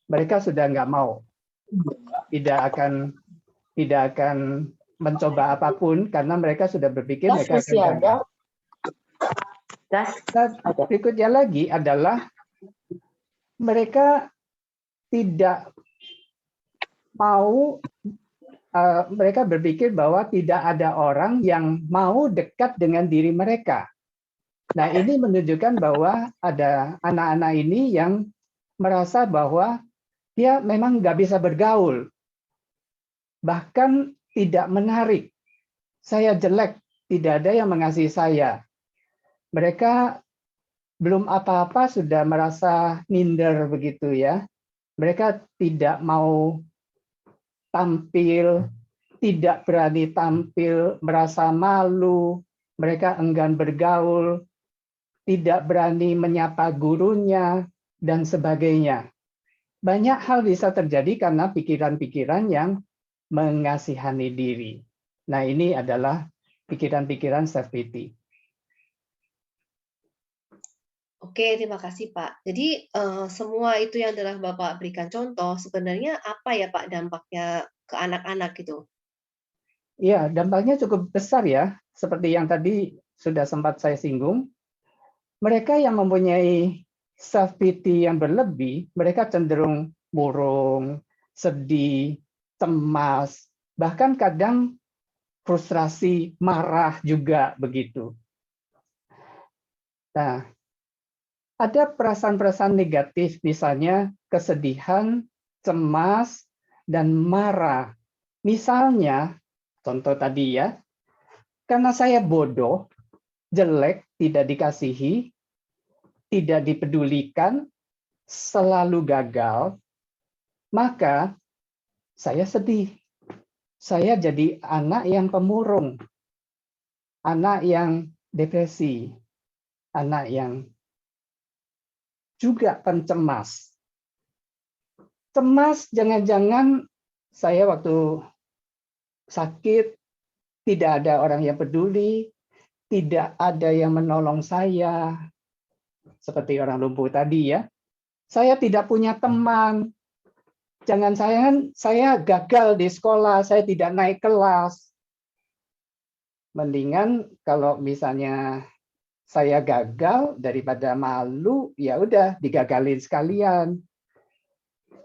mereka sudah nggak mau, tidak akan mencoba apapun karena mereka sudah berpikir Gas mereka akan masih ada. gagal. Gas Dan ada. berikutnya lagi adalah mereka tidak mau, mereka berpikir bahwa tidak ada orang yang mau dekat dengan diri mereka. Nah, ini menunjukkan bahwa ada anak-anak ini yang merasa bahwa dia memang nggak bisa bergaul, bahkan tidak menarik. Saya jelek, tidak ada yang mengasihi saya. Mereka belum apa-apa sudah merasa minder begitu ya. Mereka tidak mau tampil, tidak berani tampil, merasa malu, mereka enggan bergaul, tidak berani menyapa gurunya, dan sebagainya. Banyak hal bisa terjadi karena pikiran-pikiran yang mengasihani diri. Nah, ini adalah pikiran-pikiran self-pity. Oke, terima kasih Pak. Jadi semua itu yang telah Bapak berikan contoh, sebenarnya apa ya Pak dampaknya ke anak-anak gitu? Ya, dampaknya cukup besar ya. Seperti yang tadi sudah sempat saya singgung, mereka yang mempunyai self-pity yang berlebih, mereka cenderung murung, sedih, cemas, bahkan kadang frustrasi, marah juga begitu. Nah, ada perasaan-perasaan negatif, misalnya kesedihan, cemas, dan marah. Misalnya, contoh tadi ya, karena saya bodoh, jelek, tidak dikasihi, tidak dipedulikan, selalu gagal, maka saya sedih. Saya jadi anak yang pemurung, anak yang depresi, anak yang juga pencemas. Cemas, jangan-jangan saya waktu sakit, tidak ada orang yang peduli, tidak ada yang menolong saya, seperti orang lumpuh tadi ya. Saya tidak punya teman, jangan saya gagal di sekolah, saya tidak naik kelas. Mendingan kalau misalnya saya gagal daripada malu, ya udah digagalin sekalian.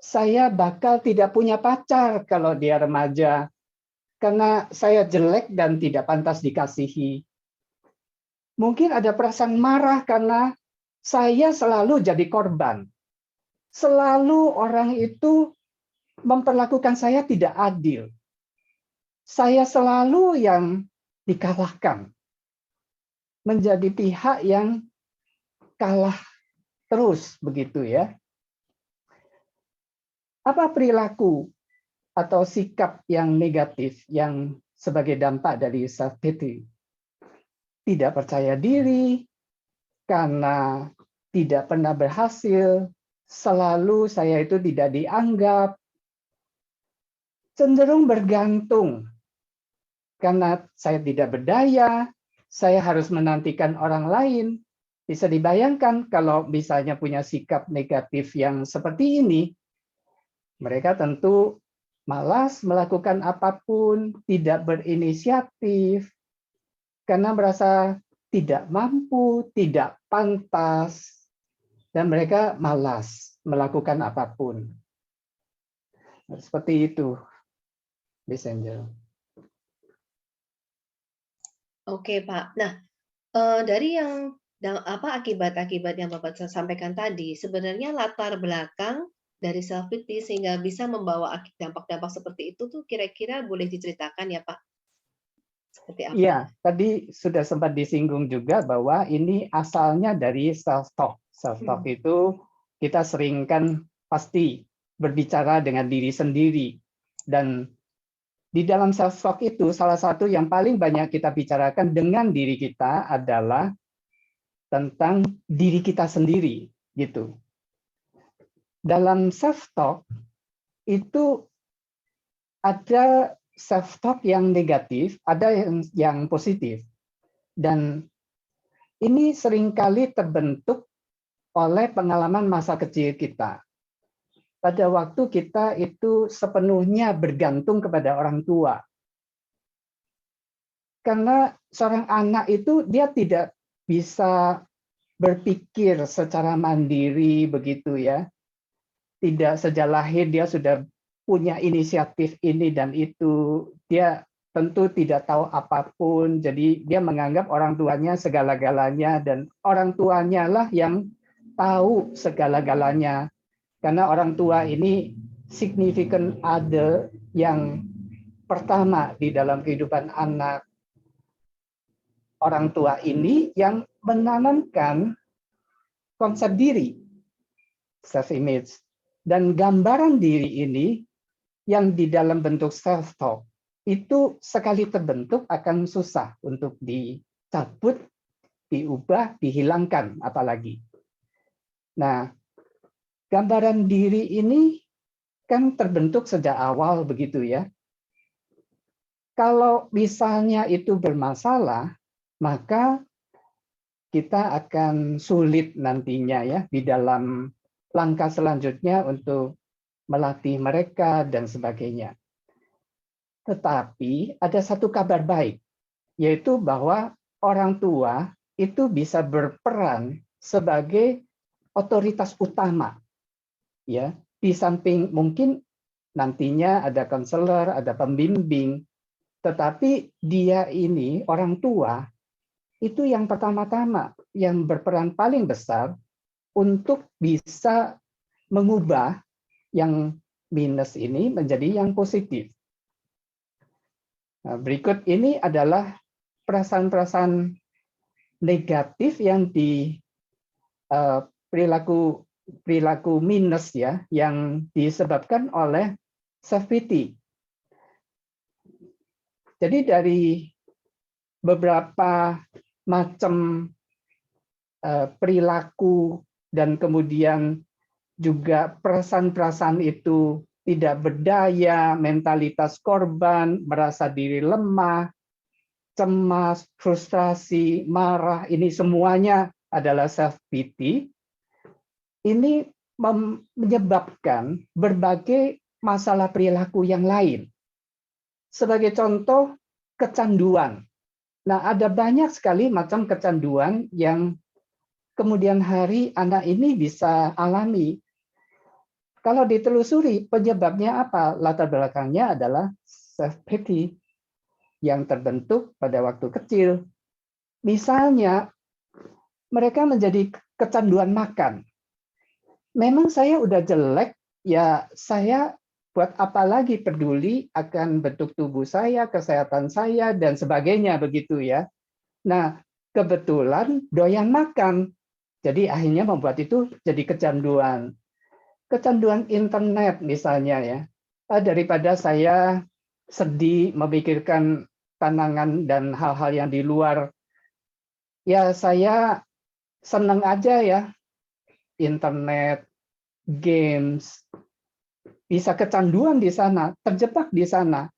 Saya bakal tidak punya pacar kalau dia remaja, karena saya jelek dan tidak pantas dikasihi. Mungkin ada perasaan marah karena saya selalu jadi korban. Selalu orang itu memperlakukan saya tidak adil. Saya selalu yang dikalahkan. Menjadi pihak yang kalah terus begitu ya. Apa perilaku atau sikap yang negatif yang sebagai dampak dari self-pity? Tidak percaya diri, karena tidak pernah berhasil, selalu saya itu tidak dianggap, cenderung bergantung, karena saya tidak berdaya, saya harus menantikan orang lain. Bisa dibayangkan kalau misalnya punya sikap negatif yang seperti ini, mereka tentu malas melakukan apapun, tidak berinisiatif, karena merasa tidak mampu, tidak pantas, dan mereka malas melakukan apapun. Seperti itu, Miss Angel. Oke Pak. Nah, dari yang akibat-akibat yang Bapak sampaikan tadi, sebenarnya latar belakang dari self-pity sehingga bisa membawa dampak-dampak seperti itu tuh kira-kira boleh diceritakan ya Pak? Seperti apa? Iya, tadi sudah sempat disinggung juga bahwa ini asalnya dari self-talk. Self-talk itu kita sering kan pasti berbicara dengan diri sendiri. Dan di dalam self-talk itu salah satu yang paling banyak kita bicarakan dengan diri kita adalah tentang diri kita sendiri, gitu. Dalam self-talk itu ada self-talk yang negatif, ada yang positif. Dan ini seringkali terbentuk oleh pengalaman masa kecil kita. pada waktu kita itu sepenuhnya bergantung kepada orang tua. Karena seorang anak itu dia tidak bisa berpikir secara mandiri begitu ya. Tidak sejak lahir dia sudah punya inisiatif ini dan itu. Dia tentu tidak tahu apapun. Jadi dia menganggap orang tuanya segala-galanya dan orang tuanya lah yang tahu segala-galanya. Karena orang tua ini significant other yang pertama di dalam kehidupan anak. Orang tua ini yang menanamkan konsep diri, self-image. Dan gambaran diri ini yang di dalam bentuk self-talk, itu sekali terbentuk akan susah untuk dicabut, diubah, dihilangkan apalagi. Nah, gambaran diri ini kan terbentuk sejak awal begitu ya. Kalau misalnya itu bermasalah, maka kita akan sulit nantinya ya di dalam langkah selanjutnya untuk melatih mereka dan sebagainya. Tetapi ada satu kabar baik, yaitu bahwa orang tua itu bisa berperan sebagai otoritas utama. Ya, di samping mungkin nantinya ada konselor, ada pembimbing, tetapi dia ini orang tua itu yang pertama-tama yang berperan paling besar untuk bisa mengubah yang minus ini menjadi yang positif. Nah, berikut ini adalah perasaan-perasaan negatif yang di perilaku minus ya, yang disebabkan oleh self-pity. Jadi dari beberapa macam perilaku dan kemudian juga perasaan-perasaan itu tidak berdaya, mentalitas korban, merasa diri lemah, cemas, frustrasi, marah, ini semuanya adalah self-pity. Ini menyebabkan berbagai masalah perilaku yang lain. Sebagai contoh, kecanduan. Nah, ada banyak sekali macam kecanduan yang kemudian hari anak ini bisa alami. Kalau ditelusuri penyebabnya apa? Latar belakangnya adalah self-pity yang terbentuk pada waktu kecil. Misalnya, mereka menjadi kecanduan makan. Memang saya udah jelek, ya saya buat apa lagi peduli akan bentuk tubuh saya, kesehatan saya, dan sebagainya begitu ya. Nah, kebetulan doyan makan. Jadi akhirnya membuat itu jadi kecanduan. Kecanduan internet misalnya ya. Daripada saya sedih memikirkan tantangan dan hal-hal yang di luar, ya saya senang aja ya. Internet, games, bisa kecanduan di sana, terjebak di sana.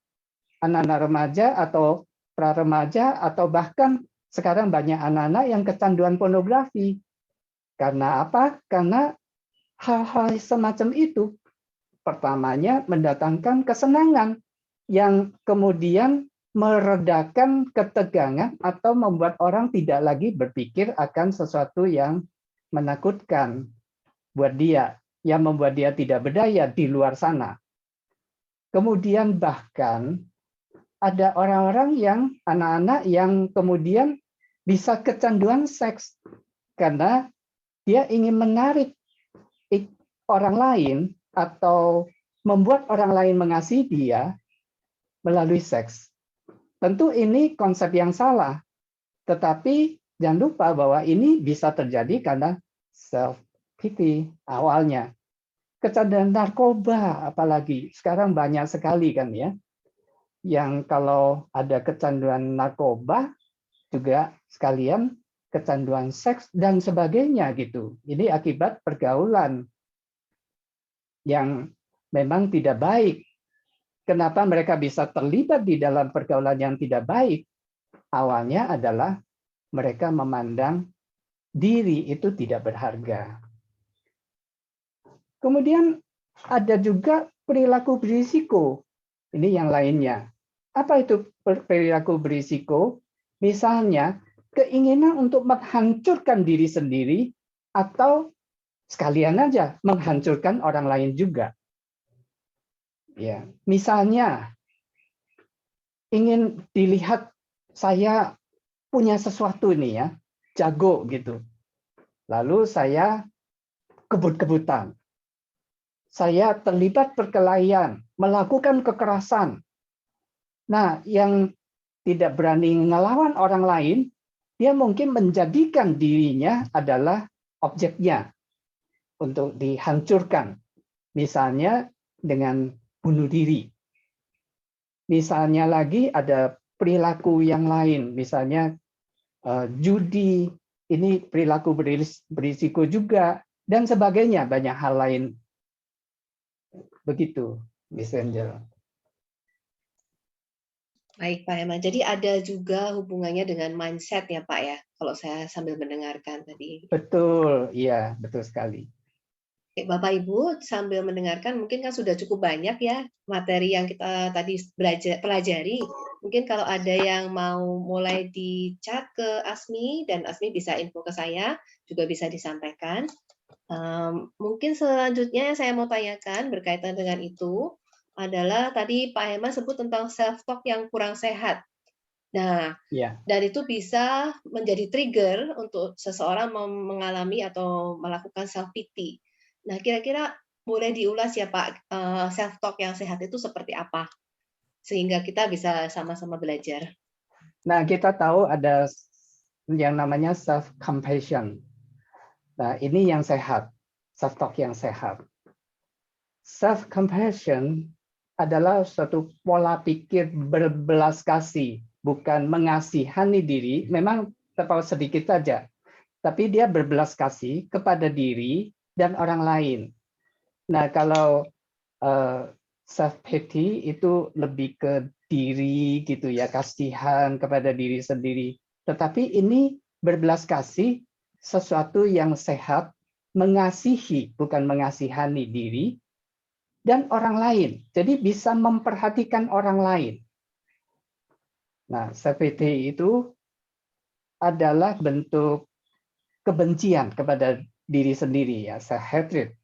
Anak-anak remaja atau pra-remaja atau bahkan sekarang banyak anak-anak yang kecanduan pornografi. Karena apa? Karena hal-hal semacam itu pertamanya mendatangkan kesenangan yang kemudian meredakan ketegangan atau membuat orang tidak lagi berpikir akan sesuatu yang menakutkan buat dia, yang membuat dia tidak berdaya di luar sana. Kemudian bahkan ada orang-orang yang anak-anak yang kemudian bisa kecanduan seks karena dia ingin menarik orang lain atau membuat orang lain mengasihi dia melalui seks. Tentu ini konsep yang salah, tetapi jangan lupa bahwa ini bisa terjadi karena self-pity awalnya. Kecanduan narkoba apalagi, sekarang banyak sekali kan ya, yang kalau ada kecanduan narkoba, juga sekalian kecanduan seks dan sebagainya gitu. Ini akibat pergaulan yang memang tidak baik. Kenapa mereka bisa terlibat di dalam pergaulan yang tidak baik? Awalnya adalah mereka memandang diri itu tidak berharga. Kemudian ada juga perilaku berisiko. Ini yang lainnya. Apa itu perilaku berisiko? Misalnya, keinginan untuk menghancurkan diri sendiri atau sekalian aja menghancurkan orang lain juga. Ya, misalnya ingin dilihat saya punya sesuatu nih ya, jago gitu. Lalu saya kebut-kebutan. Saya terlibat perkelahian, melakukan kekerasan. Nah, yang tidak berani ngelawan orang lain, dia mungkin menjadikan dirinya adalah objeknya untuk dihancurkan. Misalnya dengan bunuh diri. Misalnya lagi ada perilaku yang lain, misalnya judi, ini perilaku berisiko juga, dan sebagainya, banyak hal lain. Begitu, Miss Angel. Baik, Pak Herman. Jadi ada juga hubungannya dengan mindset ya, Pak ya, kalau saya sambil mendengarkan tadi. Betul, iya, betul sekali. Oke, Bapak Ibu sambil mendengarkan mungkin kan sudah cukup banyak ya materi yang kita tadi pelajari. Mungkin kalau ada yang mau mulai di chat ke Asmi dan Asmi bisa info ke saya, juga bisa disampaikan. Mungkin selanjutnya yang saya mau tanyakan berkaitan dengan itu adalah tadi Pak Herman sebut tentang self talk yang kurang sehat. Nah, Ya, dan itu bisa menjadi trigger untuk seseorang mengalami atau melakukan self pity. Nah, kira-kira boleh diulas ya Pak, self talk yang sehat itu seperti apa? Sehingga kita bisa sama-sama belajar. nah kita tahu ada yang namanya self compassion. Nah, ini yang sehat, self talk yang sehat. Self compassion adalah suatu pola pikir berbelas kasih, bukan mengasihani diri. Memang terpaut sedikit saja, tapi dia berbelas kasih kepada diri dan orang lain. Nah, kalau self pity itu lebih ke diri gitu ya, kasihan kepada diri sendiri. Tetapi ini berbelas kasih sesuatu yang sehat, mengasihi bukan mengasihani diri dan orang lain. Jadi bisa memperhatikan orang lain. Nah, self pity itu adalah bentuk kebencian kepada diri sendiri ya, self hatred.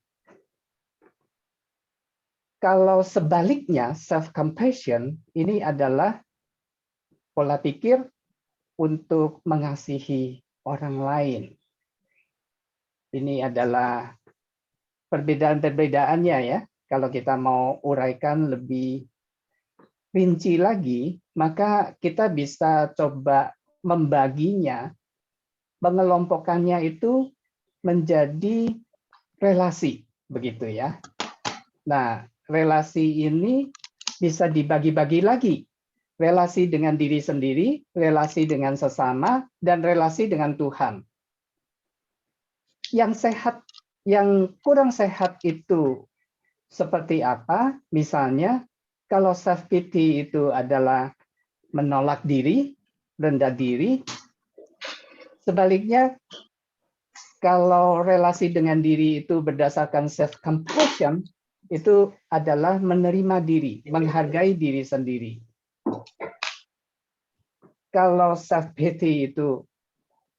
Kalau sebaliknya, self-compassion ini adalah pola pikir untuk mengasihi orang lain. Ini adalah perbedaan-perbedaannya ya. Kalau kita mau uraikan lebih rinci lagi, maka kita bisa coba membaginya, mengelompokkannya itu menjadi relasi, begitu ya. Nah, relasi ini bisa dibagi-bagi lagi. Relasi dengan diri sendiri, relasi dengan sesama, dan relasi dengan Tuhan. Yang sehat, yang kurang sehat itu seperti apa? Misalnya, kalau self pity itu adalah menolak diri, rendah diri. Sebaliknya, kalau relasi dengan diri itu berdasarkan self compassion, itu adalah menerima diri, menghargai diri sendiri. Kalau self pity itu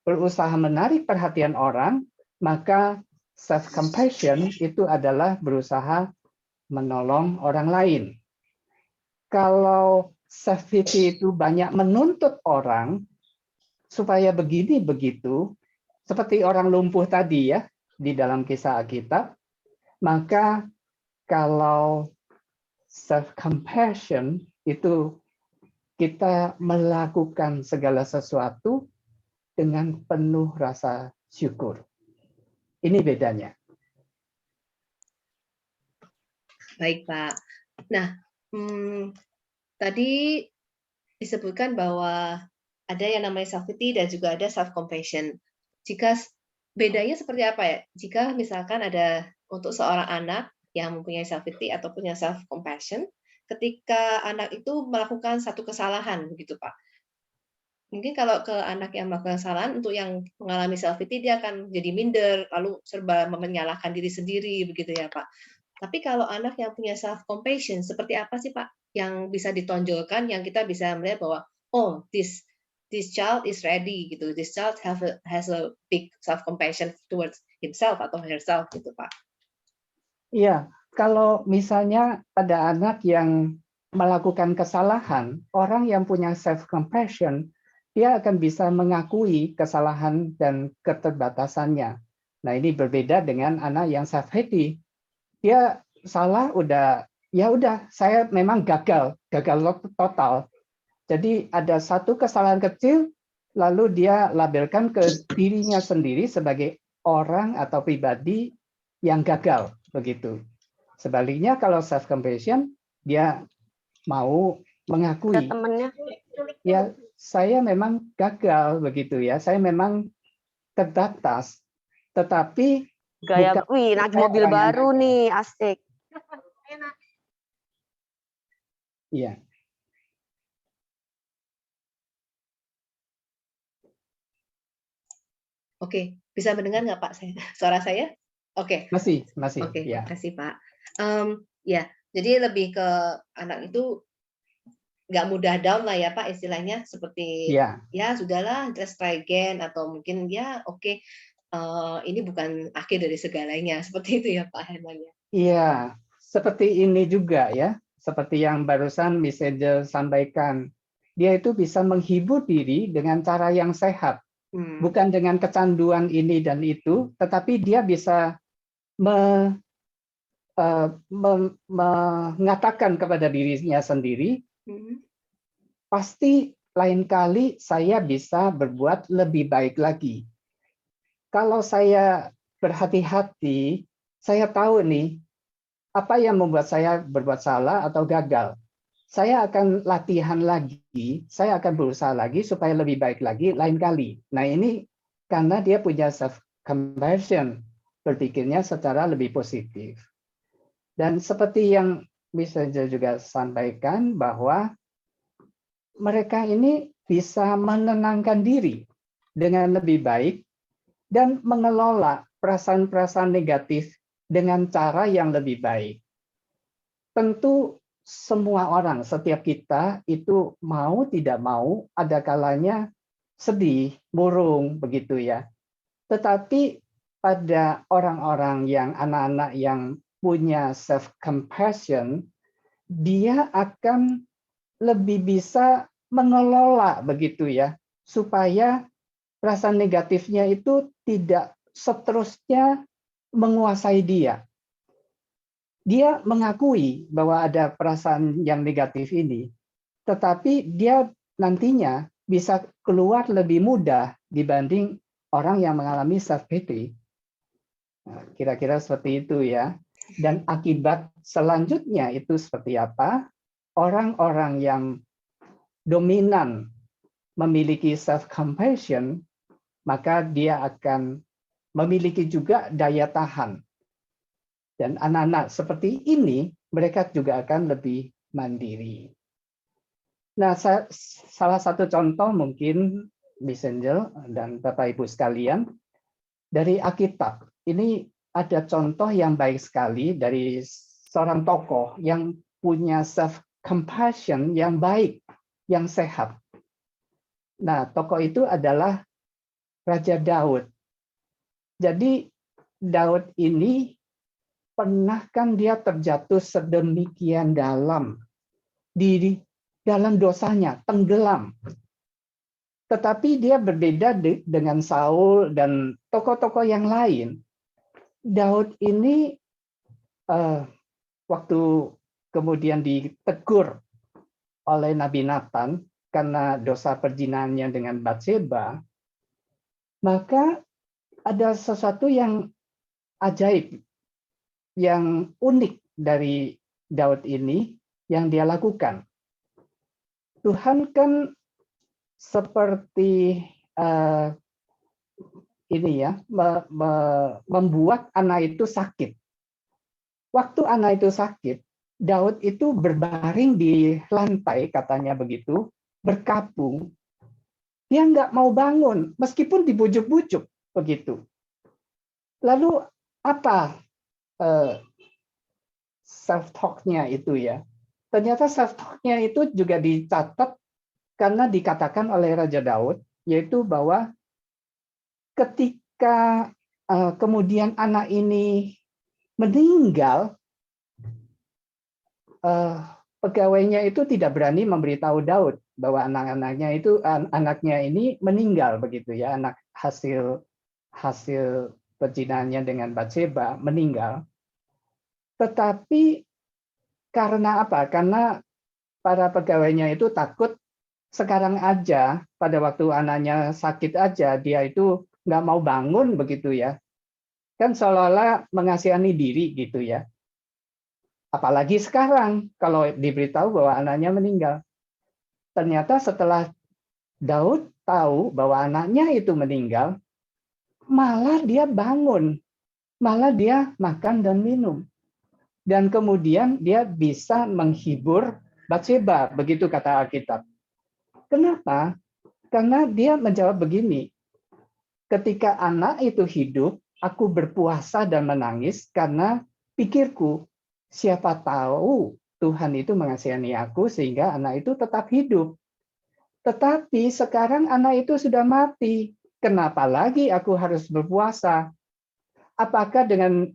berusaha menarik perhatian orang, maka self compassion itu adalah berusaha menolong orang lain. Kalau self pity itu banyak menuntut orang supaya begini begitu, seperti orang lumpuh tadi ya di dalam kisah Alkitab, maka kalau self compassion itu kita melakukan segala sesuatu dengan penuh rasa syukur. Ini bedanya. Baik, Pak. Nah, tadi disebutkan bahwa ada yang namanya self pity dan juga ada self compassion. Jika bedanya seperti apa ya? Jika misalkan ada untuk seorang anak yang mempunyai self pity atau punya self compassion, ketika anak itu melakukan satu kesalahan begitu, Pak. Mungkin kalau ke anak yang melakukan kesalahan, untuk yang mengalami self pity dia akan jadi minder, lalu serba menyalahkan diri sendiri begitu ya, Pak. Tapi kalau anak yang punya self compassion, seperti apa sih Pak yang bisa ditonjolkan, yang kita bisa melihat bahwa oh this child is ready gitu, this child has a big self compassion towards himself atau herself gitu Pak. Iya, kalau misalnya ada anak yang melakukan kesalahan, orang yang punya self compassion, dia akan bisa mengakui kesalahan dan keterbatasannya. Nah, ini berbeda dengan anak yang self happy. Dia salah ya udah saya memang gagal total. Jadi ada satu kesalahan kecil lalu dia labelkan ke dirinya sendiri sebagai orang atau pribadi yang gagal begitu. Sebaliknya kalau self compassion dia mau mengakui temennya ya saya memang gagal begitu ya. Saya memang terbatas. Tetapi gaya, bukan wih, naik saya mobil orang yang baru gagal. nih, asik. Iya. Oke, bisa mendengar nggak Pak suara saya? Oke. Masih Oke, ya. makasih Pak. Ya, jadi lebih ke anak itu nggak mudah down lah ya Pak istilahnya, seperti Ya. ya sudahlah, just try again, atau mungkin ya oke, ini bukan akhir dari segalanya, seperti itu ya Pak Herman ya. Iya, seperti ini juga ya, seperti yang barusan Miss Angel sampaikan. Dia itu bisa menghibur diri dengan cara yang sehat, bukan dengan kecanduan ini dan itu, tetapi dia bisa mengatakan kepada dirinya sendiri, pasti lain kali saya bisa berbuat lebih baik lagi. Kalau saya berhati-hati, saya tahu nih, apa yang membuat saya berbuat salah atau gagal. Saya akan latihan lagi, saya akan berusaha lagi supaya lebih baik lagi lain kali. Nah ini karena dia punya self compassion, berpikirnya secara lebih positif. Dan seperti yang bisa juga sampaikan bahwa mereka ini bisa menenangkan diri dengan lebih baik dan mengelola perasaan-perasaan negatif dengan cara yang lebih baik. Tentu semua orang, setiap kita itu mau tidak mau ada kalanya sedih, murung begitu ya. Tetapi pada orang-orang yang anak-anak yang punya self compassion, dia akan lebih bisa mengelola begitu ya, supaya perasaan negatifnya itu tidak seterusnya menguasai dia. Dia mengakui bahwa ada perasaan yang negatif ini, tetapi dia nantinya bisa keluar lebih mudah dibanding orang yang mengalami self-pity. Nah, kira-kira seperti itu ya. Dan akibat selanjutnya itu seperti apa? Orang-orang yang dominan memiliki self-compassion, maka dia akan memiliki juga daya tahan. Dan anak-anak seperti ini, mereka juga akan lebih mandiri. Nah, salah satu contoh mungkin, Miss Angel dan Bapak Ibu sekalian, dari Alkitab, ini ada contoh yang baik sekali dari seorang tokoh yang punya self-compassion yang baik, yang sehat. Nah, tokoh itu adalah Raja Daud. Jadi, Daud ini pernah kan dia terjatuh sedemikian dalam di dalam dosanya, tenggelam. Tetapi dia berbeda dengan Saul dan tokoh-tokoh yang lain. Daud ini waktu kemudian ditegur oleh Nabi Nathan karena dosa perzinahannya dengan Batseba, maka ada sesuatu yang ajaib, yang unik dari Daud ini yang dia lakukan. Tuhan kan seperti ini ya, membuat anak itu sakit. Waktu anak itu sakit, Daud itu berbaring di lantai, katanya begitu, berkabung. Dia nggak mau bangun, meskipun dibujuk-bujuk begitu. Lalu apa self-talk-nya itu ya. Ternyata self-talk-nya itu juga dicatat karena dikatakan oleh Raja Daud, yaitu bahwa ketika kemudian anak ini meninggal, pegawainya itu tidak berani memberitahu Daud bahwa anaknya ini meninggal begitu ya, anak hasil perzinahannya dengan Batseba meninggal. Tetapi karena apa? Karena para pegawainya itu takut sekarang aja, pada waktu anaknya sakit aja, dia itu nggak mau bangun begitu ya. Kan seolah-olah mengasihani diri gitu ya. Apalagi sekarang kalau diberitahu bahwa anaknya meninggal. Ternyata setelah Daud tahu bahwa anaknya itu meninggal, malah dia bangun, malah dia makan dan minum. Dan kemudian dia bisa menghibur Batseba, begitu kata Alkitab. Kenapa? Karena dia menjawab begini, ketika anak itu hidup, aku berpuasa dan menangis karena pikirku, siapa tahu Tuhan itu mengasihani aku sehingga anak itu tetap hidup. Tetapi sekarang anak itu sudah mati. Kenapa lagi aku harus berpuasa? Apakah dengan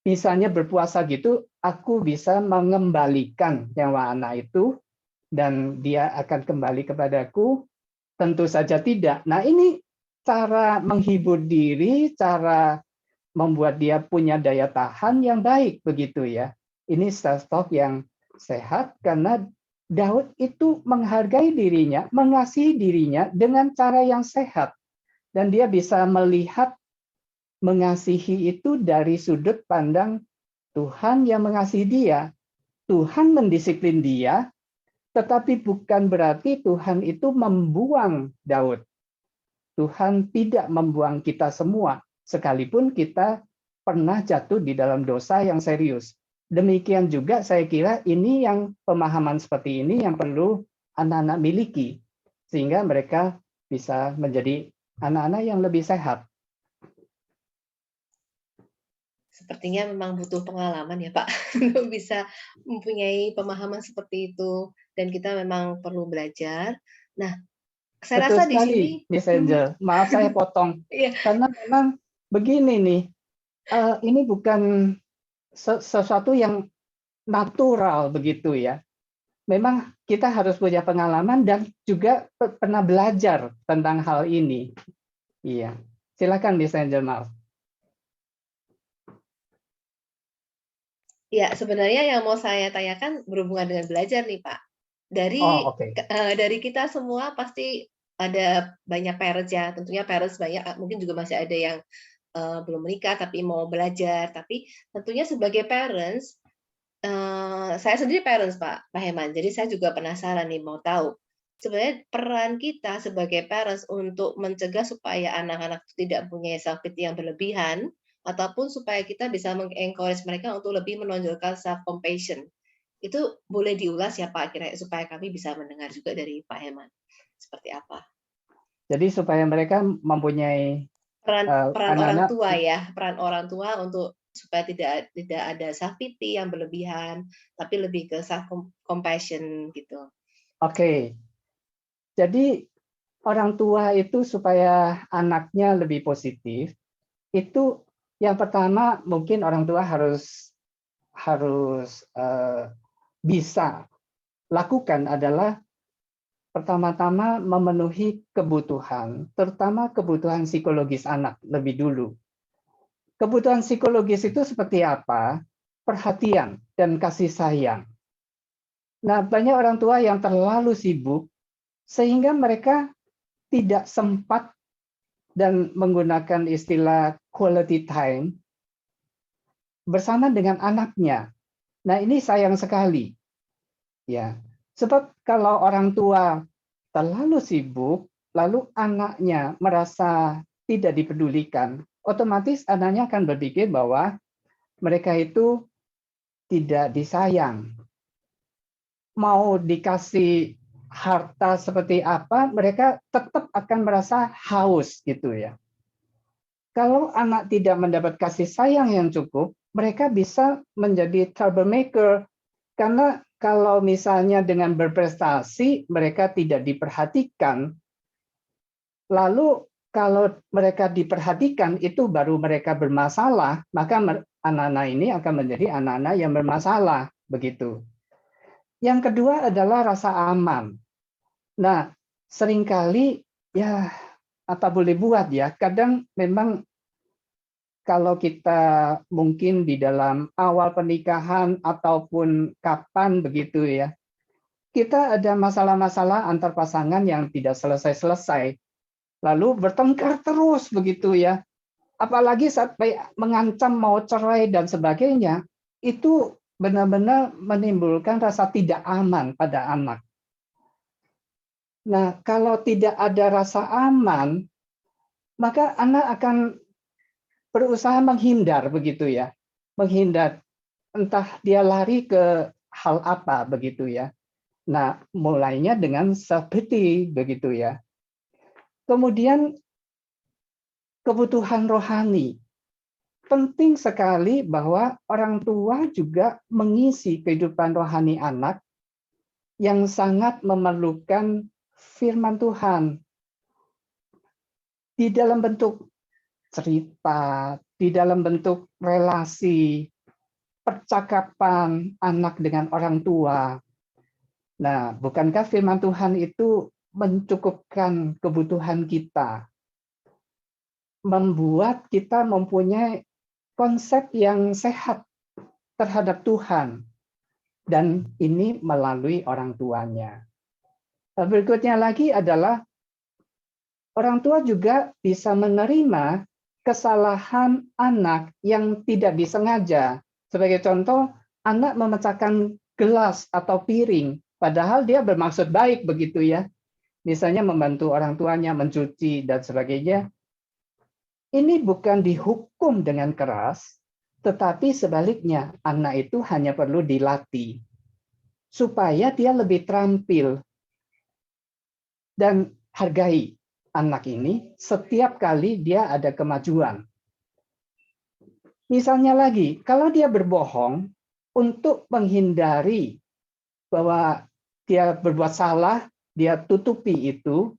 misalnya berpuasa gitu, aku bisa mengembalikan nyawa anak itu dan dia akan kembali kepadaku? Tentu saja tidak. Nah, ini cara menghibur diri, cara membuat dia punya daya tahan yang baik begitu ya. Ini self-talk yang sehat karena Daud itu menghargai dirinya, mengasihi dirinya dengan cara yang sehat. Dan dia bisa melihat mengasihi itu dari sudut pandang Tuhan yang mengasihi dia. Tuhan mendisiplin dia, tetapi bukan berarti Tuhan itu membuang Daud. Tuhan tidak membuang kita semua, sekalipun kita pernah jatuh di dalam dosa yang serius. Demikian juga saya kira ini yang pemahaman seperti ini yang perlu anak-anak miliki, sehingga mereka bisa menjadi anak-anak yang lebih sehat. Sepertinya memang butuh pengalaman ya Pak, untuk bisa mempunyai pemahaman seperti itu, dan kita memang perlu belajar. Nah, saya Betul rasa di sekali, sini Miss Angel. Maaf saya potong. Iya. Karena memang begini nih, ini bukan sesuatu yang natural begitu ya. Memang kita harus punya pengalaman dan juga pernah belajar tentang hal ini. Iya, silakan Miss Angel, maaf. Ya, sebenarnya yang mau saya tanyakan berhubungan dengan belajar nih, Pak. Oh, oke. Dari kita semua pasti ada banyak parents ya, tentunya parents banyak, mungkin juga masih ada yang belum menikah tapi mau belajar. Tapi tentunya sebagai parents, saya sendiri parents, Pak Heman, jadi saya juga penasaran nih mau tahu, sebenarnya peran kita sebagai parents untuk mencegah supaya anak-anak tidak punya self-pity yang berlebihan, ataupun supaya kita bisa meng-encourage mereka untuk lebih menonjolkan self-compassion. Itu boleh diulas ya Pak, kira supaya kami bisa mendengar juga dari Pak Heman. Seperti apa? Jadi supaya mereka mempunyai Peran orang anak-anak. tua ya, peran orang tua untuk supaya tidak ada self-pity yang berlebihan, tapi lebih ke self-compassion gitu. Oke. Jadi orang tua itu supaya anaknya lebih positif, itu yang pertama mungkin orang tua harus bisa lakukan adalah pertama-tama memenuhi kebutuhan, terutama kebutuhan psikologis anak lebih dulu. Kebutuhan psikologis itu seperti apa? Perhatian dan kasih sayang. Nah, banyak orang tua yang terlalu sibuk sehingga mereka tidak sempat dan menggunakan istilah quality time bersama dengan anaknya. Nah, ini sayang sekali. Ya. Sebab kalau orang tua terlalu sibuk, lalu anaknya merasa tidak dipedulikan, otomatis anaknya akan berpikir bahwa mereka itu tidak disayang. Mau dikasih harta seperti apa, mereka tetap akan merasa haus gitu ya. Kalau anak tidak mendapat kasih sayang yang cukup, mereka bisa menjadi troublemaker. Karena kalau misalnya dengan berprestasi mereka tidak diperhatikan, lalu kalau mereka diperhatikan itu baru mereka bermasalah, maka anak-anak ini akan menjadi anak-anak yang bermasalah, begitu. Yang kedua adalah rasa aman. Nah, seringkali ya apa boleh buat ya, kadang memang kalau kita mungkin di dalam awal pernikahan ataupun kapan begitu ya, kita ada masalah-masalah antar pasangan yang tidak selesai-selesai. Lalu bertengkar terus begitu ya. Apalagi sampai mengancam mau cerai dan sebagainya, itu benar-benar menimbulkan rasa tidak aman pada anak. Nah, kalau tidak ada rasa aman, maka anak akan berusaha menghindar begitu ya. Menghindar, entah dia lari ke hal apa begitu ya. Nah, mulainya dengan self-pity begitu ya. Kemudian kebutuhan rohani. Penting sekali bahwa orang tua juga mengisi kehidupan rohani anak yang sangat memerlukan firman Tuhan di dalam bentuk cerita, di dalam bentuk relasi, percakapan anak dengan orang tua. Nah, bukankah firman Tuhan itu mencukupkan kebutuhan kita? Membuat kita mempunyai konsep yang sehat terhadap Tuhan. Dan ini melalui orang tuanya. Berikutnya lagi adalah orang tua juga bisa menerima kesalahan anak yang tidak disengaja. Sebagai contoh, anak memecahkan gelas atau piring, padahal dia bermaksud baik begitu ya. Misalnya membantu orang tuanya mencuci dan sebagainya. Ini bukan dihukum dengan keras, tetapi sebaliknya anak itu hanya perlu dilatih supaya dia lebih terampil dan hargai anak ini setiap kali dia ada kemajuan. Misalnya lagi, kalau dia berbohong untuk menghindari bahwa dia berbuat salah, dia tutupi itu,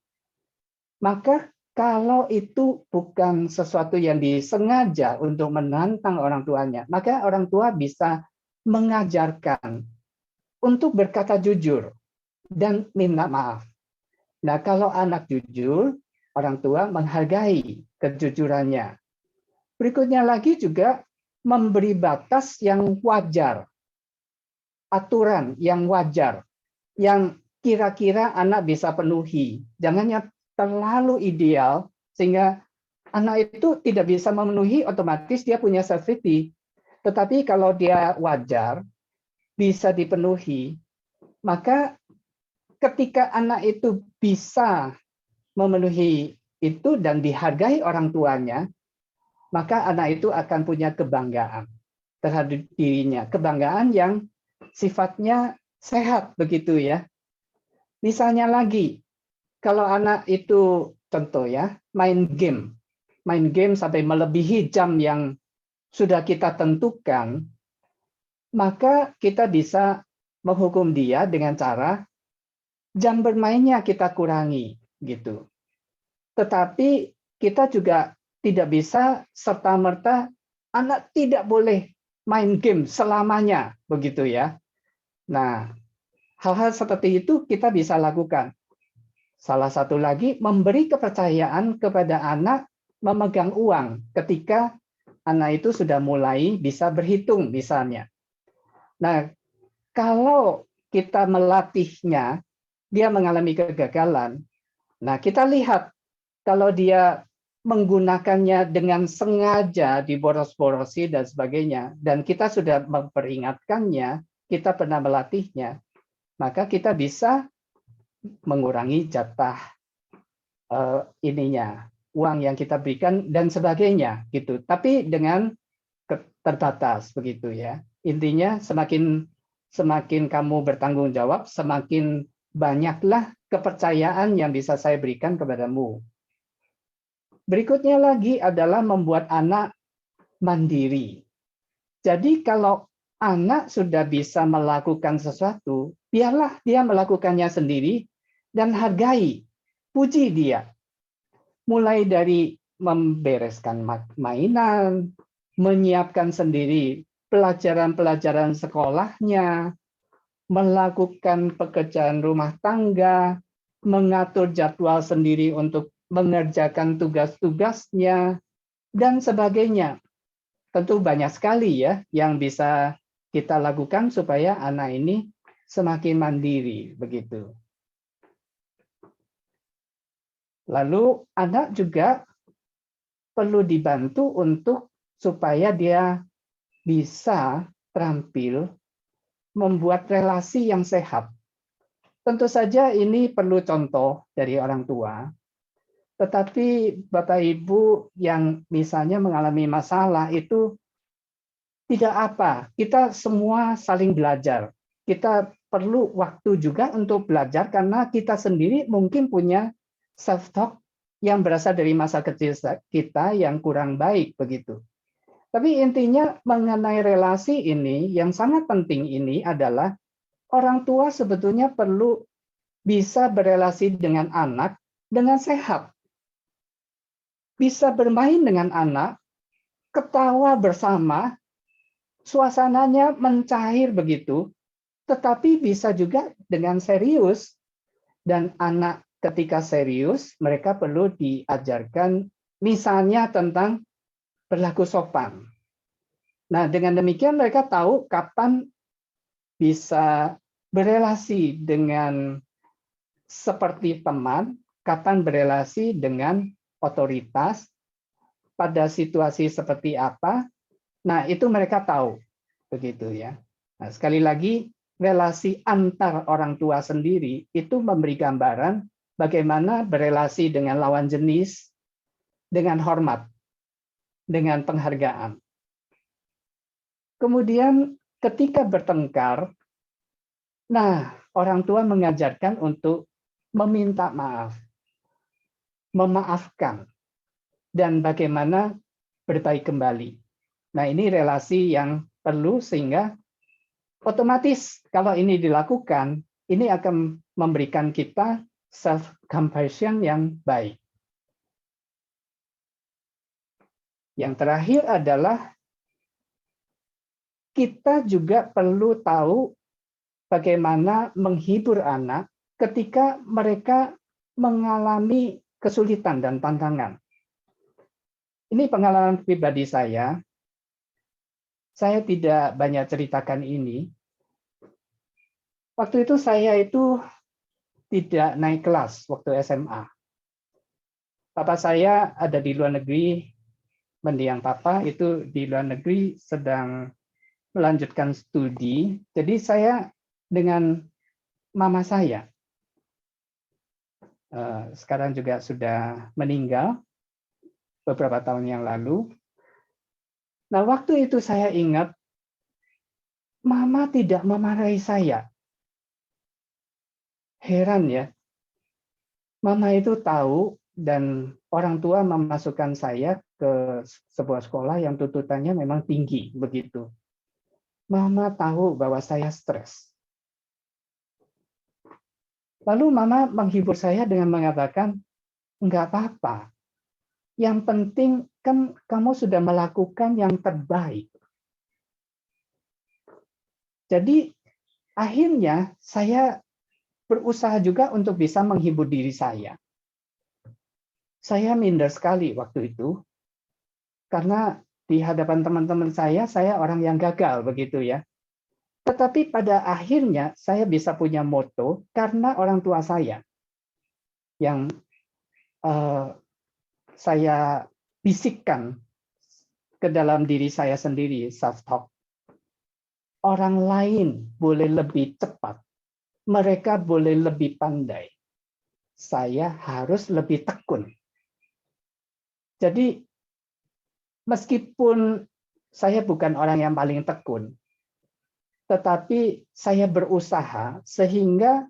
maka kalau itu bukan sesuatu yang disengaja untuk menantang orang tuanya, maka orang tua bisa mengajarkan untuk berkata jujur dan minta maaf. Nah, kalau anak jujur, orang tua menghargai kejujurannya. Berikutnya lagi juga memberi batas yang wajar, aturan yang wajar, yang kira-kira anak bisa penuhi. Jangan terlalu ideal sehingga anak itu tidak bisa memenuhi, otomatis dia punya self-pity. Tetapi kalau dia wajar, bisa dipenuhi, maka ketika anak itu bisa memenuhi itu dan dihargai orang tuanya, maka anak itu akan punya kebanggaan terhadap dirinya, kebanggaan yang sifatnya sehat begitu ya. Misalnya lagi, kalau anak itu contoh ya, main game sampai melebihi jam yang sudah kita tentukan, maka kita bisa menghukum dia dengan cara jam bermainnya kita kurangi gitu. Tetapi kita juga tidak bisa serta-merta anak tidak boleh main game selamanya begitu ya. Nah, hal-hal seperti itu kita bisa lakukan. Salah satu lagi, memberi kepercayaan kepada anak memegang uang ketika anak itu sudah mulai bisa berhitung misalnya. Nah, kalau kita melatihnya, dia mengalami kegagalan. Nah, kita lihat kalau dia menggunakannya dengan sengaja diboros-borosi dan sebagainya, dan kita sudah memperingatkannya, kita pernah melatihnya, maka kita bisa mengurangi jatah uang yang kita berikan dan sebagainya gitu. Tapi dengan terbatas begitu ya. Intinya semakin kamu bertanggung jawab, semakin banyaklah kepercayaan yang bisa saya berikan kepadamu. Berikutnya lagi adalah membuat anak mandiri. Jadi kalau anak sudah bisa melakukan sesuatu, biarlah dia melakukannya sendiri dan hargai, puji dia. Mulai dari membereskan mainan, menyiapkan sendiri pelajaran-pelajaran sekolahnya, melakukan pekerjaan rumah tangga, mengatur jadwal sendiri untuk mengerjakan tugas-tugasnya, dan sebagainya. Tentu banyak sekali ya yang bisa kita lakukan supaya anak ini semakin mandiri begitu. Lalu anak juga perlu dibantu untuk supaya dia bisa terampil membuat relasi yang sehat. Tentu saja ini perlu contoh dari orang tua. Tetapi Bapak Ibu yang misalnya mengalami masalah itu tidak apa, kita semua saling belajar. Kita perlu waktu juga untuk belajar karena kita sendiri mungkin punya self-talk yang berasal dari masa kecil kita yang kurang baik begitu. Tapi intinya mengenai relasi ini, yang sangat penting ini adalah orang tua sebetulnya perlu bisa berelasi dengan anak dengan sehat. Bisa bermain dengan anak, ketawa bersama, suasananya mencair begitu, tetapi bisa juga dengan serius. Dan anak ketika serius, mereka perlu diajarkan misalnya tentang berlaku sopan. Nah, dengan demikian mereka tahu kapan bisa berelasi dengan seperti teman, kapan berelasi dengan otoritas, pada situasi seperti apa. Nah, itu mereka tahu. Begitu ya. Nah, sekali lagi, relasi antar orang tua sendiri itu memberi gambaran bagaimana berelasi dengan lawan jenis dengan hormat, dengan penghargaan. Kemudian ketika bertengkar, nah orang tua mengajarkan untuk meminta maaf, memaafkan, dan bagaimana berbaik kembali. Nah ini relasi yang perlu sehingga otomatis kalau ini dilakukan, ini akan memberikan kita self-compassion yang baik. Yang terakhir adalah kita juga perlu tahu bagaimana menghibur anak ketika mereka mengalami kesulitan dan tantangan. Ini pengalaman pribadi saya. Saya tidak banyak ceritakan ini. Waktu itu saya itu tidak naik kelas waktu SMA. Papa saya ada di luar negeri, mendiang papa itu di luar negeri sedang melanjutkan studi. Jadi saya dengan mama saya, sekarang juga sudah meninggal beberapa tahun yang lalu. Nah, waktu itu saya ingat, mama tidak memarahi saya. Heran ya, mama itu tahu dan orang tua memasukkan saya ke sebuah sekolah yang tuntutannya memang tinggi begitu. Mama tahu bahwa saya stres. Lalu mama menghibur saya dengan mengatakan, enggak apa-apa. Yang penting kan kamu sudah melakukan yang terbaik. Jadi akhirnya saya berusaha juga untuk bisa menghibur diri saya. Saya minder sekali waktu itu, karena di hadapan teman-teman saya orang yang gagal begitu ya. Tetapi pada akhirnya saya bisa punya moto karena orang tua saya yang saya bisikkan ke dalam diri saya sendiri, self-talk. Orang lain boleh lebih cepat, mereka boleh lebih pandai. Saya harus lebih tekun. Jadi meskipun saya bukan orang yang paling tekun, tetapi saya berusaha sehingga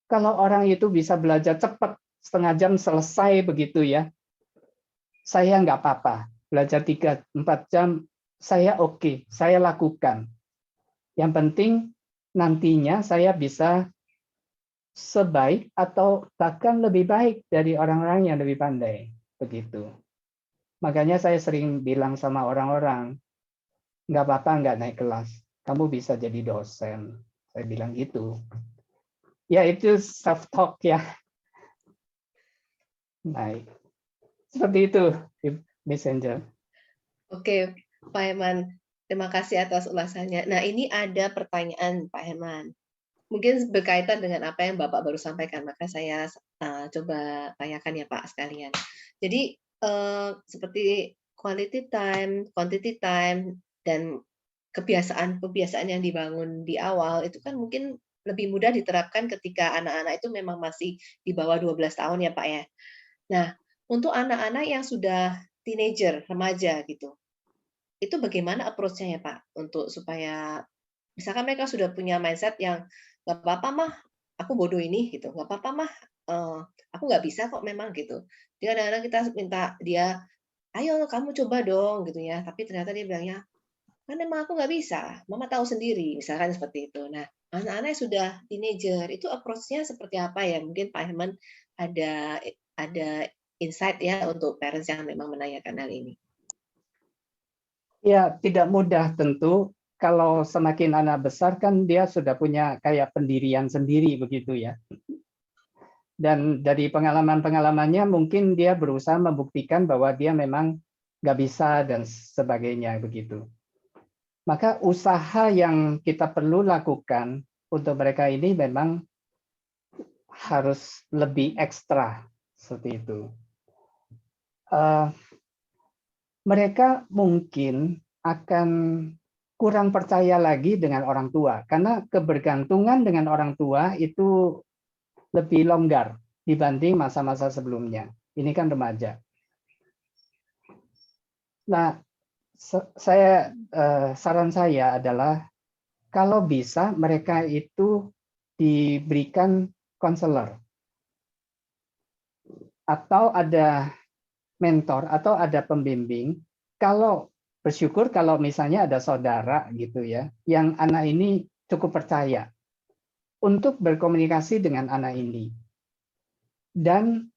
kalau orang itu bisa belajar cepat, setengah jam selesai begitu ya, saya nggak apa-apa. Belajar 3-4 jam saya oke, saya lakukan. Yang penting nantinya saya bisa sebaik atau bahkan lebih baik dari orang-orang yang lebih pandai. Begitu. Makanya saya sering bilang sama orang-orang, nggak apa-apa nggak naik kelas. Kamu bisa jadi dosen. Saya bilang gitu. Ya itu self-talk ya. Baik. Seperti itu, Miss Angel. Oke, Pak Herman, terima kasih atas ulasannya. Nah, ini ada pertanyaan Pak Herman. Mungkin berkaitan dengan apa yang Bapak baru sampaikan, maka saya coba tanyakan ya Pak sekalian. Jadi seperti quality time, quantity time, dan kebiasaan yang dibangun di awal itu kan mungkin lebih mudah diterapkan ketika anak-anak itu memang masih di bawah 12 tahun ya Pak ya. Nah, untuk anak-anak yang sudah teenager, remaja gitu, itu bagaimana approach-nya ya Pak? Untuk supaya misalkan mereka sudah punya mindset yang nggak apa-apa mah, aku bodoh ini gitu, nggak apa-apa mah, aku nggak bisa kok memang gitu. Jadi kadang-kadang kita minta dia, ayo kamu coba dong gitu ya, tapi ternyata dia bilangnya, kan emang aku nggak bisa, mama tahu sendiri, misalkan seperti itu. Nah, anak-anak yang sudah teenager itu approach-nya seperti apa ya? Mungkin Pak Herman ada insight ya untuk parents yang memang menanyakan hal ini. Ya, tidak mudah tentu. Kalau semakin anak besar kan dia sudah punya kayak pendirian sendiri begitu ya. Dan dari pengalaman-pengalamannya mungkin dia berusaha membuktikan bahwa dia memang nggak bisa dan sebagainya begitu. Maka usaha yang kita perlu lakukan untuk mereka ini memang harus lebih ekstra seperti itu. Mereka mungkin akan kurang percaya lagi dengan orang tua karena kebergantungan dengan orang tua itu lebih longgar dibanding masa-masa sebelumnya. Ini kan remaja. Nah, saran saya adalah kalau bisa mereka itu diberikan konselor atau ada mentor atau ada pembimbing. Kalau bersyukur kalau misalnya ada saudara gitu ya, yang anak ini cukup percaya untuk berkomunikasi dengan anak ini. Dan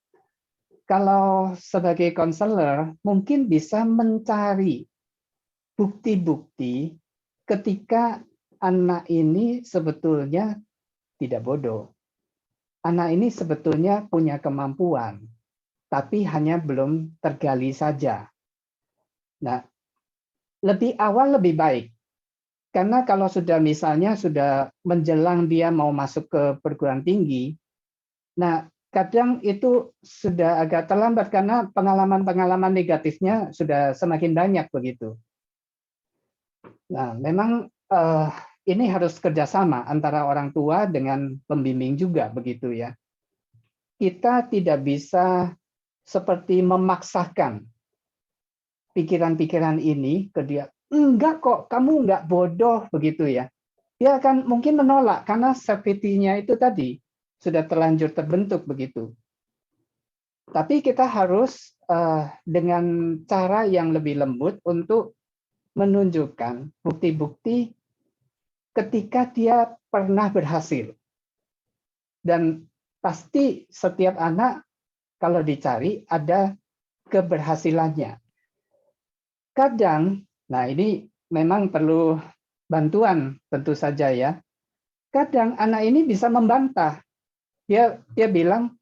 kalau sebagai konselor mungkin bisa mencari bukti-bukti ketika anak ini sebetulnya tidak bodoh. Anak ini sebetulnya punya kemampuan, tapi hanya belum tergali saja. Nah, lebih awal lebih baik. Karena kalau sudah misalnya sudah menjelang dia mau masuk ke perguruan tinggi, nah kadang itu sudah agak terlambat karena pengalaman-pengalaman negatifnya sudah semakin banyak begitu. Nah, memang ini harus kerjasama antara orang tua dengan pembimbing juga begitu ya. Kita tidak bisa seperti memaksakan pikiran-pikiran ini ke dia. Enggak kok, kamu enggak bodoh begitu ya. Dia akan mungkin menolak karena safety-nya itu tadi sudah terlanjur terbentuk begitu. Tapi kita harus dengan cara yang lebih lembut untuk menunjukkan bukti-bukti ketika dia pernah berhasil. Dan pasti setiap anak kalau dicari ada keberhasilannya. Kadang, nah ini memang perlu bantuan tentu saja ya. Kadang anak ini bisa membantah. Dia bilang,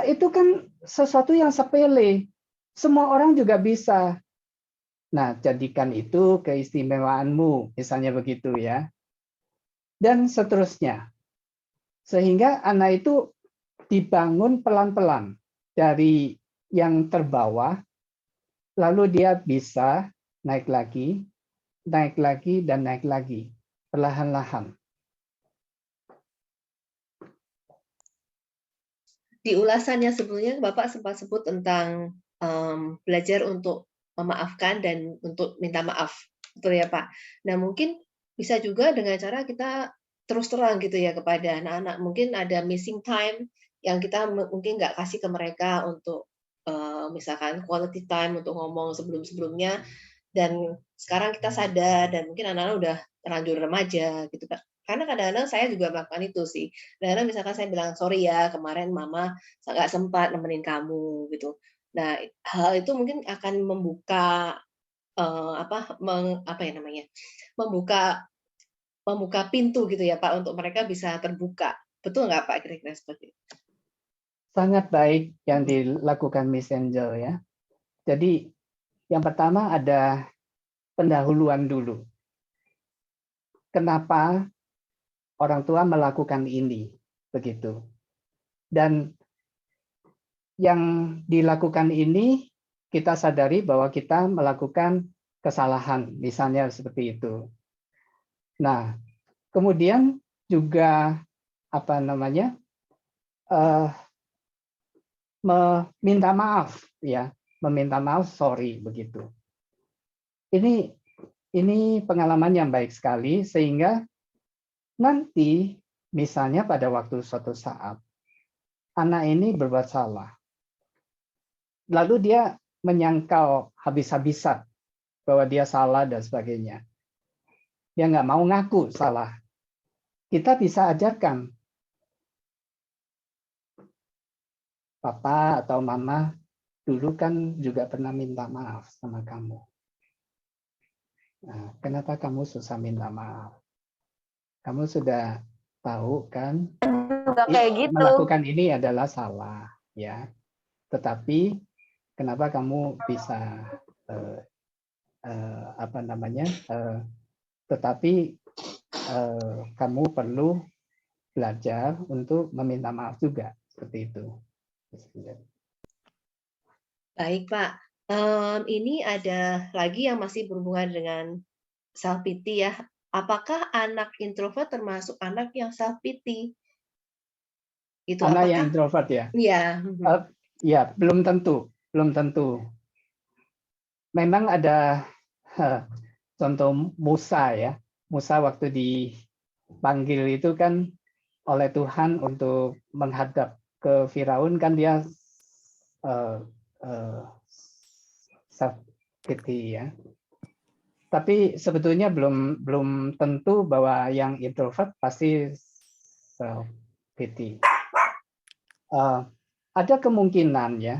itu kan sesuatu yang sepele. Semua orang juga bisa. Nah, jadikan itu keistimewaanmu, misalnya begitu ya. Dan seterusnya. Sehingga anak itu dibangun pelan-pelan dari yang terbawah, lalu dia bisa naik lagi, dan naik lagi, perlahan-lahan. Di ulasannya sebelumnya Bapak sempat sebut tentang belajar untuk memaafkan dan untuk minta maaf, betul ya Pak? Nah mungkin bisa juga dengan cara kita terus terang gitu ya kepada anak-anak, mungkin ada missing time yang kita mungkin nggak kasih ke mereka untuk misalkan quality time untuk ngomong sebelum-sebelumnya, dan sekarang kita sadar dan mungkin anak-anak udah terlanjur remaja gitu Kak. Karena kadang-kadang saya juga melakukan itu sih. Kadang-kadang misalkan saya bilang, "Sorry ya, kemarin mama nggak sempat nemenin kamu," gitu. Nah, hal itu mungkin akan membuka, apa ya namanya, membuka membuka pintu gitu ya Pak, untuk mereka bisa terbuka. Betul nggak Pak kira-kira seperti itu? Sangat baik yang dilakukan Miss Angel ya. Jadi yang pertama ada pendahuluan dulu. Kenapa orang tua melakukan ini begitu? Dan yang dilakukan ini kita sadari bahwa kita melakukan kesalahan, misalnya seperti itu. Nah, kemudian juga apa namanya meminta maaf ya, meminta maaf, sorry begitu. Ini pengalaman yang baik sekali sehingga nanti misalnya pada waktu suatu saat anak ini berbuat salah, lalu dia menyangkal habis-habisan bahwa dia salah dan sebagainya. Dia nggak mau ngaku salah. Kita bisa ajarkan, papa atau mama dulu kan juga pernah minta maaf sama kamu. Nah, kenapa kamu susah minta maaf? Kamu sudah tahu kan Juga kayak gitu. melakukan ini adalah salah, ya. Tetapi kenapa kamu bisa apa namanya? Tetapi kamu perlu belajar untuk meminta maaf juga, seperti itu. Baik Pak, ini ada lagi yang masih berhubungan dengan self pity ya. Apakah anak introvert termasuk anak yang self pity? Itu Anak yang apakah? introvert ya? Iya. Ya, belum tentu, belum tentu. Memang ada contoh Musa ya. Musa waktu dipanggil itu kan oleh Tuhan untuk menghadap ke Firaun kan dia self pity ya. Tapi sebetulnya belum tentu bahwa yang introvert pasti self pity. Ada kemungkinan ya.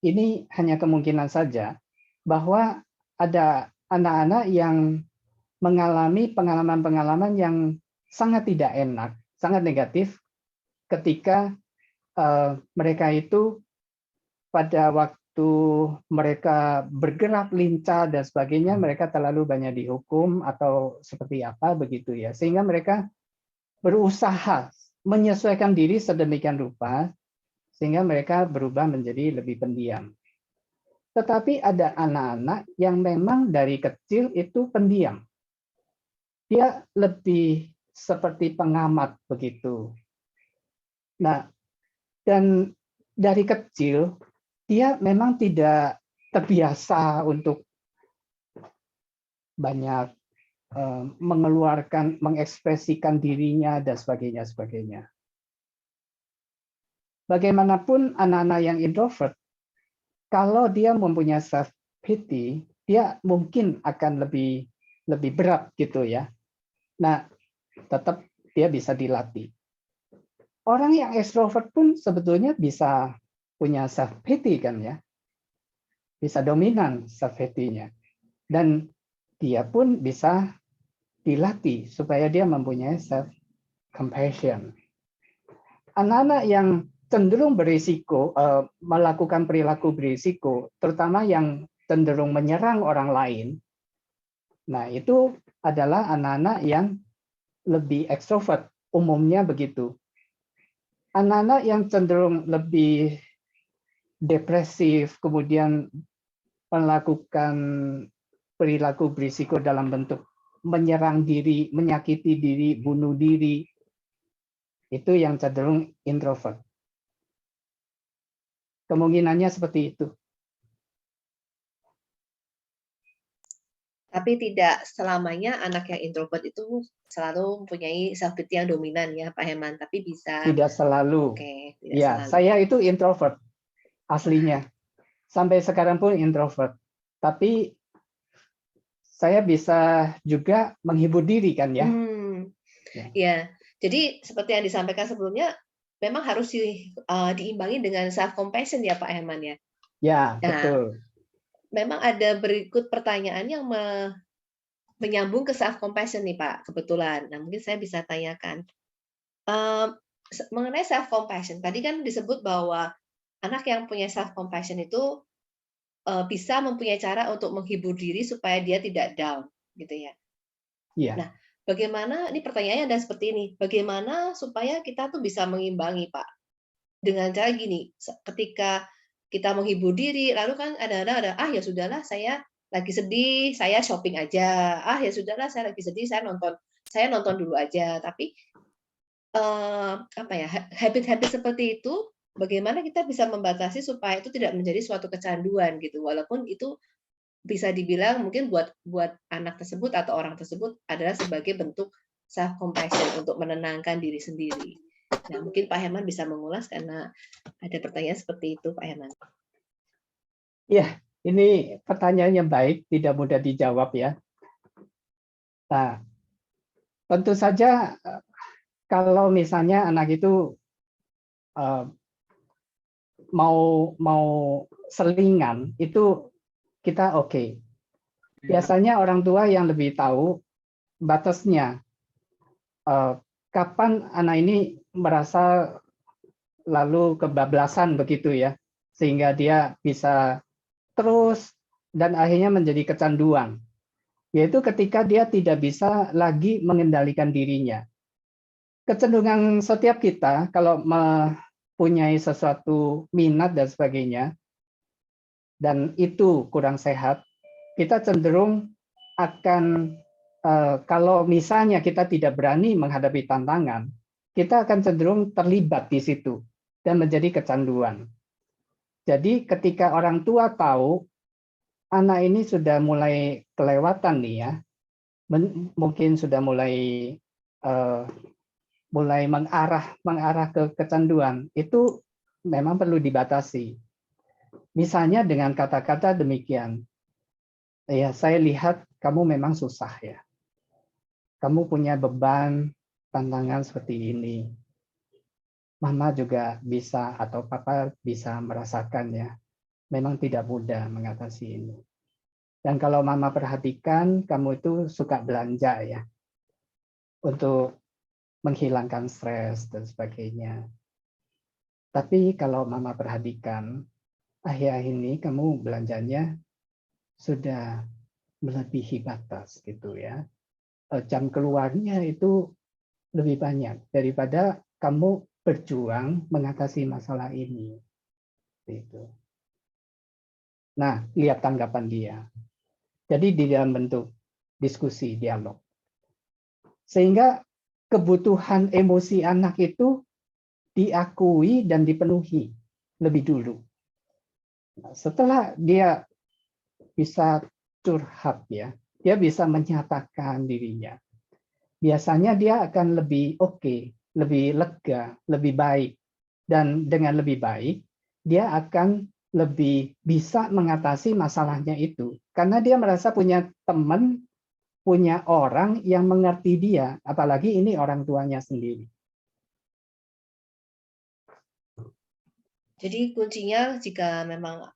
Ini hanya kemungkinan saja bahwa ada anak-anak yang mengalami pengalaman-pengalaman yang sangat tidak enak, sangat negatif ketika mereka itu pada waktu mereka bergerak lincah dan sebagainya, mereka terlalu banyak dihukum atau seperti apa begitu ya, sehingga mereka berusaha menyesuaikan diri sedemikian rupa sehingga mereka berubah menjadi lebih pendiam. Tetapi ada anak-anak yang memang dari kecil itu pendiam. Dia lebih seperti pengamat begitu. Nah, dan dari kecil dia memang tidak terbiasa untuk banyak mengeluarkan, mengekspresikan dirinya dan sebagainya. Bagaimanapun anak-anak yang introvert, kalau dia mempunyai self pity, dia mungkin akan lebih berat gitu ya. Nah, tetap dia bisa dilatih. Orang yang extrovert pun sebetulnya bisa punya self pity kan ya, bisa dominan self pity-nya, dan dia pun bisa dilatih supaya dia mempunyai self compassion. Anak-anak yang cenderung berisiko melakukan perilaku berisiko, terutama yang cenderung menyerang orang lain, nah itu adalah anak-anak yang lebih ekstrovert, umumnya begitu. Anak-anak yang cenderung lebih depresif, kemudian melakukan perilaku berisiko dalam bentuk menyerang diri, menyakiti diri, bunuh diri, itu yang cenderung introvert. Kemungkinannya seperti itu. Tapi tidak selamanya anak yang introvert itu selalu mempunyai self pity yang dominan ya Pak Herman, tapi bisa. Tidak selalu. Oke, tidak Ya, selalu. saya itu introvert aslinya. Sampai sekarang pun introvert. tapi saya bisa juga menghibur diri kan ya. Ya. Ya, jadi seperti yang disampaikan sebelumnya, memang harus diimbangi dengan self compassion ya Pak Herman ya. Ya, Nah, betul. memang ada berikut pertanyaan yang menyambung ke self compassion nih Pak, kebetulan. Nah, mungkin saya bisa tanyakan. Mengenai self compassion, tadi kan disebut bahwa anak yang punya self compassion itu bisa mempunyai cara untuk menghibur diri supaya dia tidak down, gitu ya. Iya. Nah, bagaimana, ini pertanyaannya ada seperti ini, bagaimana supaya kita tuh bisa mengimbangi Pak? Dengan cara gini, ketika kita menghibur diri, lalu kan ada, ya sudahlah saya lagi sedih, saya shopping aja. Ah ya sudahlah saya lagi sedih, saya nonton dulu aja. Tapi apa ya, habit-habit seperti itu, bagaimana kita bisa membatasi supaya itu tidak menjadi suatu kecanduan gitu, walaupun itu bisa dibilang mungkin buat anak tersebut atau orang tersebut adalah sebagai bentuk self compassion untuk menenangkan diri sendiri. Nah, mungkin Pak Herman bisa mengulas karena ada pertanyaan seperti itu, Pak Herman. Iya, ini pertanyaan yang baik, tidak mudah dijawab ya. Nah, tentu saja kalau misalnya anak itu mau selingan, itu kita oke. Biasanya orang tua yang lebih tahu batasnya. Kapan anak ini merasa lalu kebablasan begitu ya, sehingga dia bisa terus dan akhirnya menjadi kecanduan. Yaitu ketika dia tidak bisa lagi mengendalikan dirinya. Kecenderungan setiap kita kalau mempunyai sesuatu minat dan sebagainya, dan itu kurang sehat, kita cenderung akan, kalau misalnya kita tidak berani menghadapi tantangan, kita akan cenderung terlibat di situ dan menjadi kecanduan. Jadi ketika orang tua tahu anak ini sudah mulai kelewatan nih ya, mungkin sudah mulai mengarah ke kecanduan, itu memang perlu dibatasi. Misalnya dengan kata-kata demikian, ya saya lihat kamu memang susah ya, kamu punya beban, tantangan seperti ini. Mama juga bisa atau papa bisa merasakan ya, memang tidak mudah mengatasi ini. Dan kalau mama perhatikan, kamu itu suka belanja ya, untuk menghilangkan stres dan sebagainya. Tapi kalau mama perhatikan, akhir-akhir ini kamu belanjanya sudah melebihi batas gitu ya. Jam keluarnya itu lebih banyak daripada kamu berjuang mengatasi masalah ini. Gitu. Nah, lihat tanggapan dia. Jadi di dalam bentuk diskusi, dialog. Sehingga kebutuhan emosi anak itu diakui dan dipenuhi lebih dulu. Nah, setelah dia bisa curhat ya, dia bisa menyatakan dirinya. Biasanya dia akan lebih oke, lebih lega, lebih baik. Dan dengan lebih baik, dia akan lebih bisa mengatasi masalahnya itu. Karena dia merasa punya teman, punya orang yang mengerti dia, apalagi ini orang tuanya sendiri. Jadi kuncinya jika memang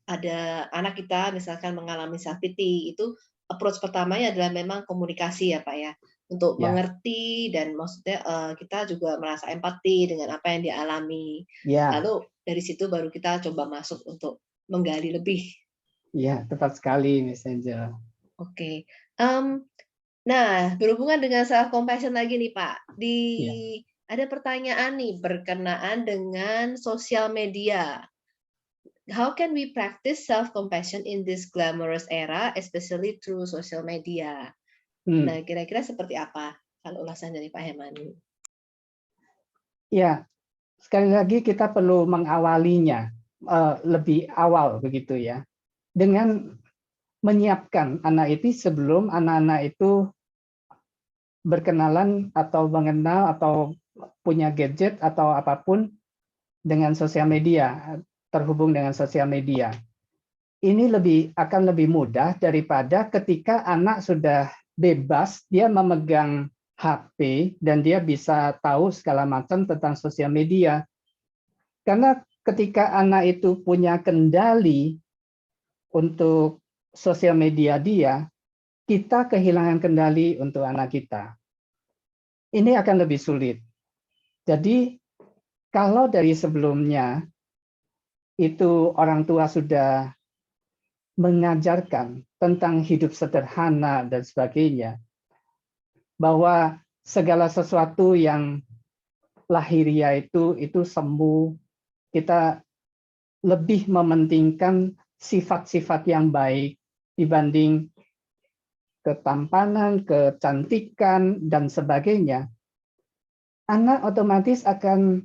ada anak kita misalkan mengalami self pity, itu approach pertamanya adalah memang komunikasi ya Pak ya, untuk Ya. mengerti dan maksudnya kita juga merasa empati dengan apa yang dialami. Ya. Lalu dari situ baru kita coba masuk untuk menggali lebih. Ya, tepat sekali Miss Angel. Oke. Nah, berhubungan dengan self compassion lagi nih Pak, ada pertanyaan nih berkenaan dengan sosial media. How can we practice self compassion in this glamorous era, especially through social media? Nah, kira-kira seperti apa kalau ulasan dari Pak Herman? Ya, sekali lagi kita perlu mengawalinya lebih awal begitu ya, dengan menyiapkan anak itu sebelum anak-anak itu berkenalan atau mengenal atau punya gadget atau apapun dengan sosial media, terhubung dengan sosial media. ini akan lebih mudah daripada ketika anak sudah bebas, dia memegang HP dan dia bisa tahu segala macam tentang sosial media. Karena ketika anak itu punya kendali untuk sosial media dia, kita kehilangan kendali untuk anak kita. Ini akan lebih sulit. Jadi kalau dari sebelumnya itu orang tua sudah mengajarkan tentang hidup sederhana dan sebagainya, bahwa segala sesuatu yang lahiriah itu semu, kita lebih mementingkan sifat-sifat yang baik dibanding ketampanan, kecantikan, dan sebagainya, anak otomatis akan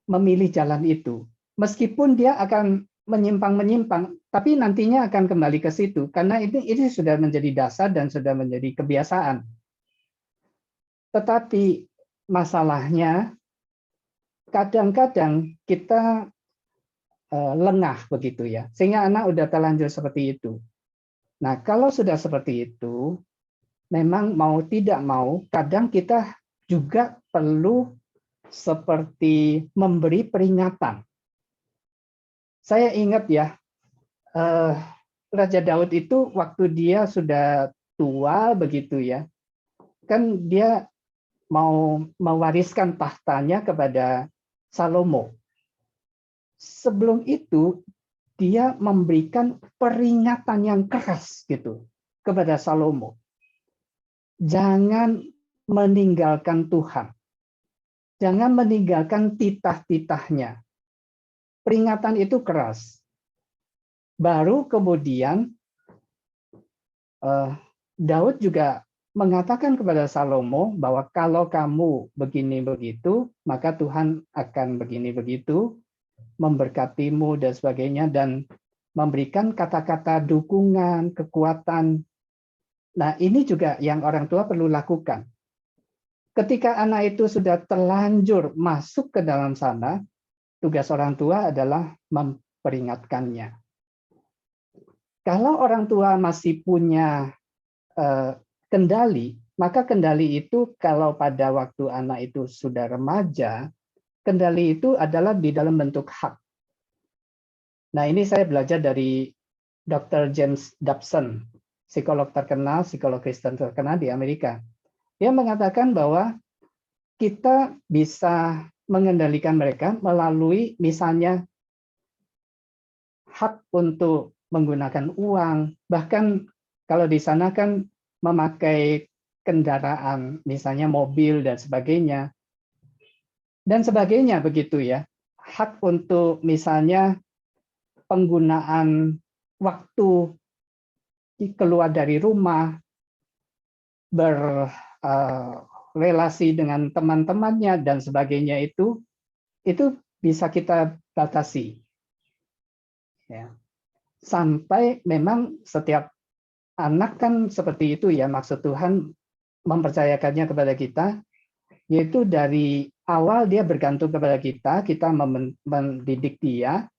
memilih jalan itu. Meskipun dia akan menyimpang-menyimpang, tapi nantinya akan kembali ke situ, karena ini sudah menjadi dasar dan sudah menjadi kebiasaan. Tetapi masalahnya, kadang-kadang kita lengah begitu ya, sehingga anak udah terlanjur seperti itu. Nah, kalau sudah seperti itu, memang mau tidak mau, kadang kita juga perlu seperti memberi peringatan. Saya ingat ya, Raja Daud itu waktu dia sudah tua begitu ya, kan dia mau mewariskan tahtanya kepada Salomo. Sebelum itu dia memberikan peringatan yang keras gitu kepada Salomo. Jangan meninggalkan Tuhan. Jangan meninggalkan titah-titahnya. Peringatan itu keras. Baru kemudian Daud juga mengatakan kepada Salomo bahwa kalau kamu begini begitu, maka Tuhan akan begini begitu, memberkatimu dan sebagainya, dan memberikan kata-kata dukungan, kekuatan. Nah, ini juga yang orang tua perlu lakukan. Ketika anak itu sudah terlanjur masuk ke dalam sana, tugas orang tua adalah memperingatkannya. Kalau orang tua masih punya kendali, maka kendali itu kalau pada waktu anak itu sudah remaja, kendali itu adalah di dalam bentuk hak. Nah, ini saya belajar dari Dr. James Dobson, psikolog terkenal, psikolog Kristen terkenal di Amerika. Dia mengatakan bahwa kita bisa mengendalikan mereka melalui misalnya hak untuk menggunakan uang, bahkan kalau di sana kan memakai kendaraan, misalnya mobil dan sebagainya begitu ya. Hak untuk misalnya penggunaan waktu keluar dari rumah, berrelasi dengan teman-temannya dan sebagainya itu bisa kita batasi. Ya. Sampai memang setiap anak kan seperti itu ya, maksud Tuhan mempercayakannya kepada kita, yaitu dari awal dia bergantung kepada kita mendidik dia,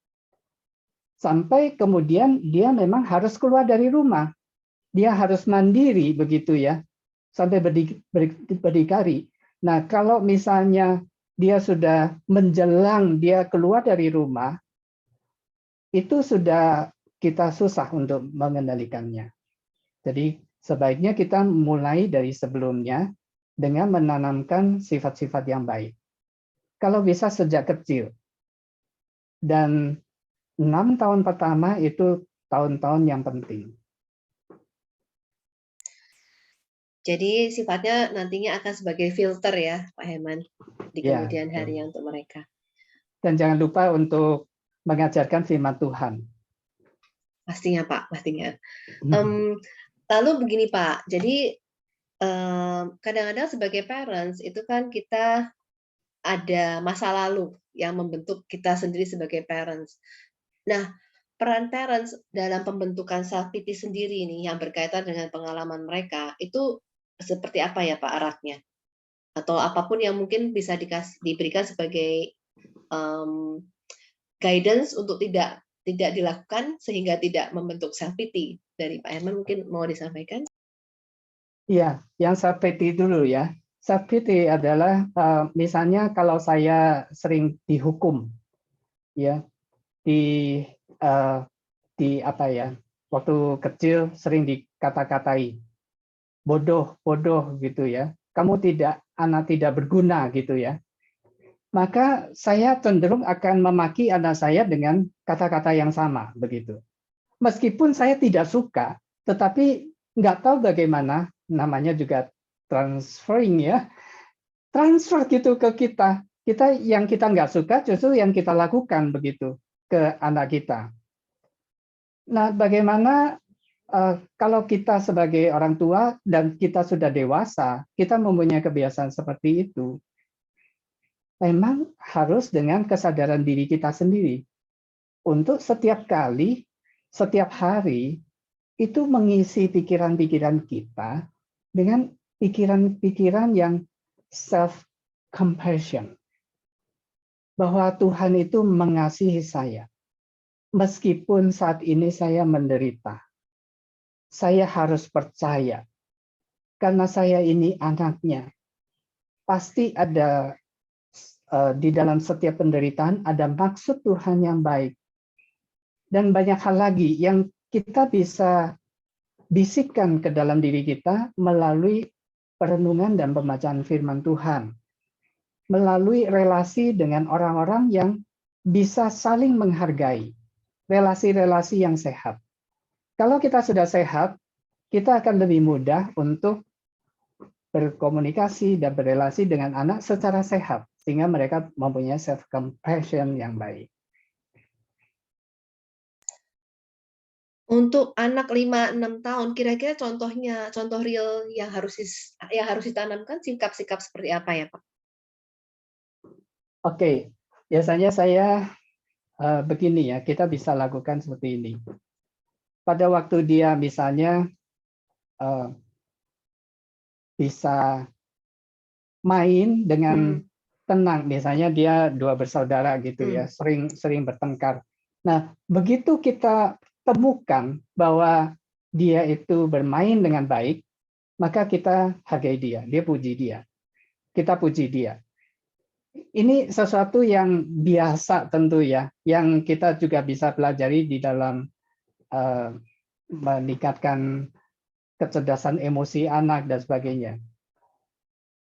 sampai kemudian dia memang harus keluar dari rumah. Dia harus mandiri begitu ya, sampai berdikari. Nah, kalau misalnya dia sudah menjelang dia keluar dari rumah, itu sudah kita susah untuk mengendalikannya. Jadi sebaiknya kita mulai dari sebelumnya dengan menanamkan sifat-sifat yang baik. Kalau bisa sejak kecil. Dan 6 tahun pertama itu tahun-tahun yang penting. Jadi sifatnya nantinya akan sebagai filter ya, Pak Herman, di Ya, kemudian harinya untuk mereka. Dan jangan lupa untuk mengajarkan firman Tuhan. Pastinya Pak, pastinya. Lalu begini Pak, jadi kadang-kadang sebagai parents itu kan kita ada masa lalu yang membentuk kita sendiri sebagai parents. Nah, peran parents dalam pembentukan self pity sendiri nih yang berkaitan dengan pengalaman mereka itu seperti apa ya Pak arahnya? Atau apapun yang mungkin bisa diberikan sebagai guidance untuk tidak tidak dilakukan sehingga tidak membentuk self pity? Dari Pak Herman mungkin mau disampaikan? Iya, yang self pity dulu ya. Self pity adalah misalnya kalau saya sering dihukum, ya di eh, di apa ya, waktu kecil sering dikata-katai bodoh, bodoh gitu ya. Kamu anak tidak berguna gitu ya. Maka saya cenderung akan memaki anak saya dengan kata-kata yang sama begitu. Meskipun saya tidak suka, tetapi nggak tahu bagaimana, namanya juga transferring ya, transfer gitu ke kita. Kita yang kita nggak suka justru yang kita lakukan begitu ke anak kita. Nah, bagaimana kalau kita sebagai orang tua dan kita sudah dewasa, kita mempunyai kebiasaan seperti itu, memang harus dengan kesadaran diri kita sendiri. Untuk setiap kali, setiap hari, itu mengisi pikiran-pikiran kita dengan pikiran-pikiran yang self-compassion. Bahwa Tuhan itu mengasihi saya. Meskipun saat ini saya menderita. Saya harus percaya. Karena saya ini anaknya. Pasti ada di dalam setiap penderitaan ada maksud Tuhan yang baik. Dan banyak hal lagi yang kita bisa bisikkan ke dalam diri kita melalui perenungan dan pembacaan firman Tuhan. Melalui relasi dengan orang-orang yang bisa saling menghargai. Relasi-relasi yang sehat. Kalau kita sudah sehat, kita akan lebih mudah untuk berkomunikasi dan berrelasi dengan anak secara sehat, sehingga mereka mempunyai self-compassion yang baik. Untuk anak 5-6 tahun, kira-kira contoh real yang harus ditanamkan sikap-sikap seperti apa ya, Pak? Oke, biasanya saya begini ya, kita bisa lakukan seperti ini. Pada waktu dia misalnya bisa main dengan tenang, misalnya dia dua bersaudara gitu ya, sering bertengkar. Nah, begitu kita temukan bahwa dia itu bermain dengan baik, maka kita hargai dia puji dia, kita puji dia. Ini sesuatu yang biasa tentu ya, yang kita juga bisa pelajari di dalam meningkatkan kecerdasan emosi anak dan sebagainya.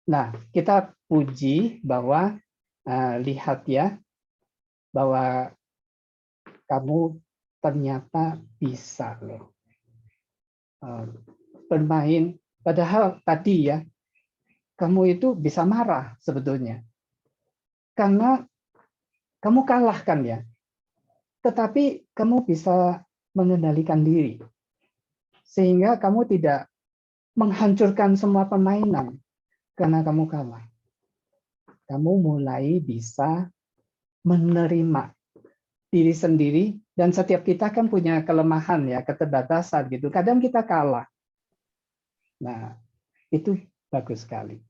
Nah, kita puji bahwa lihat ya, bahwa kamu ternyata bisa loh bermain. Padahal tadi ya, kamu itu bisa marah sebetulnya. Karena kamu kalah kan ya. Tetapi kamu bisa mengendalikan diri. Sehingga kamu tidak menghancurkan semua permainan karena kamu kalah. Kamu mulai bisa menerima diri sendiri, dan setiap kita kan punya kelemahan ya, keterbatasan gitu. Kadang kita kalah. Nah, itu bagus sekali.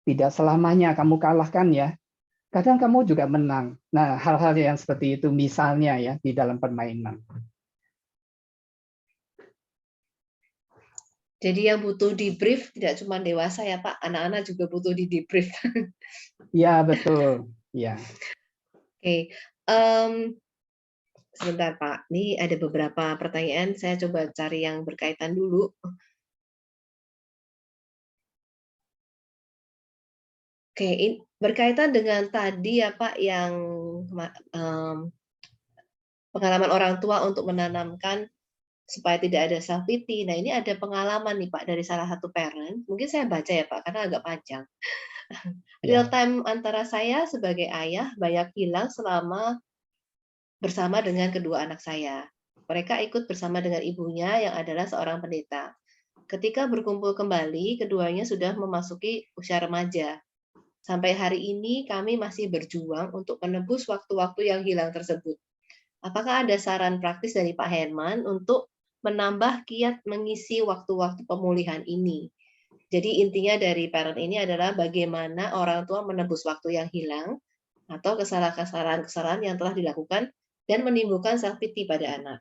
Tidak selamanya kamu kalahkan ya. Kadang kamu juga menang. Nah, hal-hal yang seperti itu misalnya ya di dalam permainan. Jadi yang butuh di-brief tidak cuma dewasa ya Pak, anak-anak juga butuh di-debrief. Ya, betul. Ya. Oke. Sebentar Pak, ini ada beberapa pertanyaan, saya coba cari yang berkaitan dulu. Oke, berkaitan dengan tadi ya Pak, yang pengalaman orang tua untuk menanamkan supaya tidak ada self pity. Nah, ini ada pengalaman nih Pak dari salah satu parent. Mungkin saya baca ya Pak, karena agak panjang. Real time antara saya sebagai ayah banyak hilang selama bersama dengan kedua anak saya. Mereka ikut bersama dengan ibunya yang adalah seorang pendeta. Ketika berkumpul kembali, keduanya sudah memasuki usia remaja. Sampai hari ini kami masih berjuang untuk menebus waktu-waktu yang hilang tersebut. Apakah ada saran praktis dari Pak Herman untuk menambah kiat mengisi waktu-waktu pemulihan ini? Jadi intinya dari parent ini adalah bagaimana orang tua menebus waktu yang hilang atau kesalahan-kesalahan yang telah dilakukan dan menimbulkan self pity pada anak.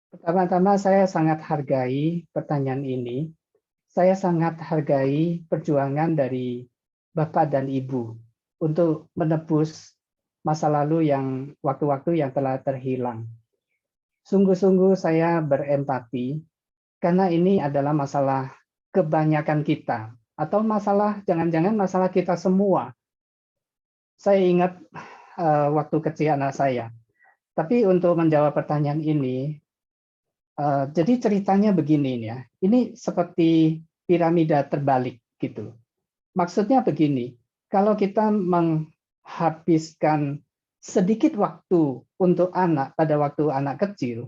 Pertama-tama saya sangat hargai pertanyaan ini. Saya sangat hargai perjuangan dari Bapak dan Ibu untuk menebus masa lalu yang waktu-waktu yang telah terhilang. Sungguh-sungguh saya berempati karena ini adalah masalah kebanyakan kita atau masalah jangan-jangan masalah kita semua. Saya ingat waktu kecil anak saya. Tapi untuk menjawab pertanyaan ini, jadi ceritanya begini ya. Ini seperti piramida terbalik gitu. Maksudnya begini, kalau kita menghabiskan sedikit waktu untuk anak pada waktu anak kecil,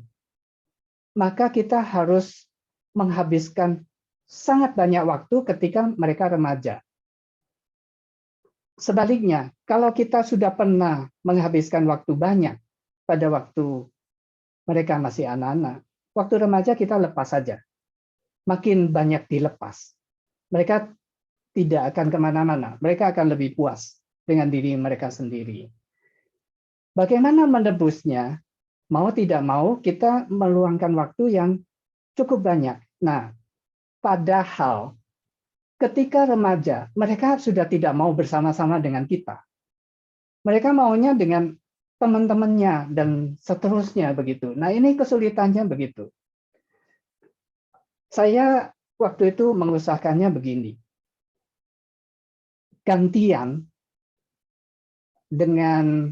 maka kita harus menghabiskan sangat banyak waktu ketika mereka remaja. Sebaliknya, kalau kita sudah pernah menghabiskan waktu banyak pada waktu mereka masih anak-anak, waktu remaja kita lepas saja. Makin banyak dilepas. Mereka tidak akan kemana-mana. Mereka akan lebih puas dengan diri mereka sendiri. Bagaimana menebusnya? Mau tidak mau, kita meluangkan waktu yang cukup banyak. Nah, padahal ketika remaja, mereka sudah tidak mau bersama-sama dengan kita. Mereka maunya dengan teman-temannya dan seterusnya begitu. Nah, ini kesulitannya begitu. Saya waktu itu mengusahakannya begini. Gantian dengan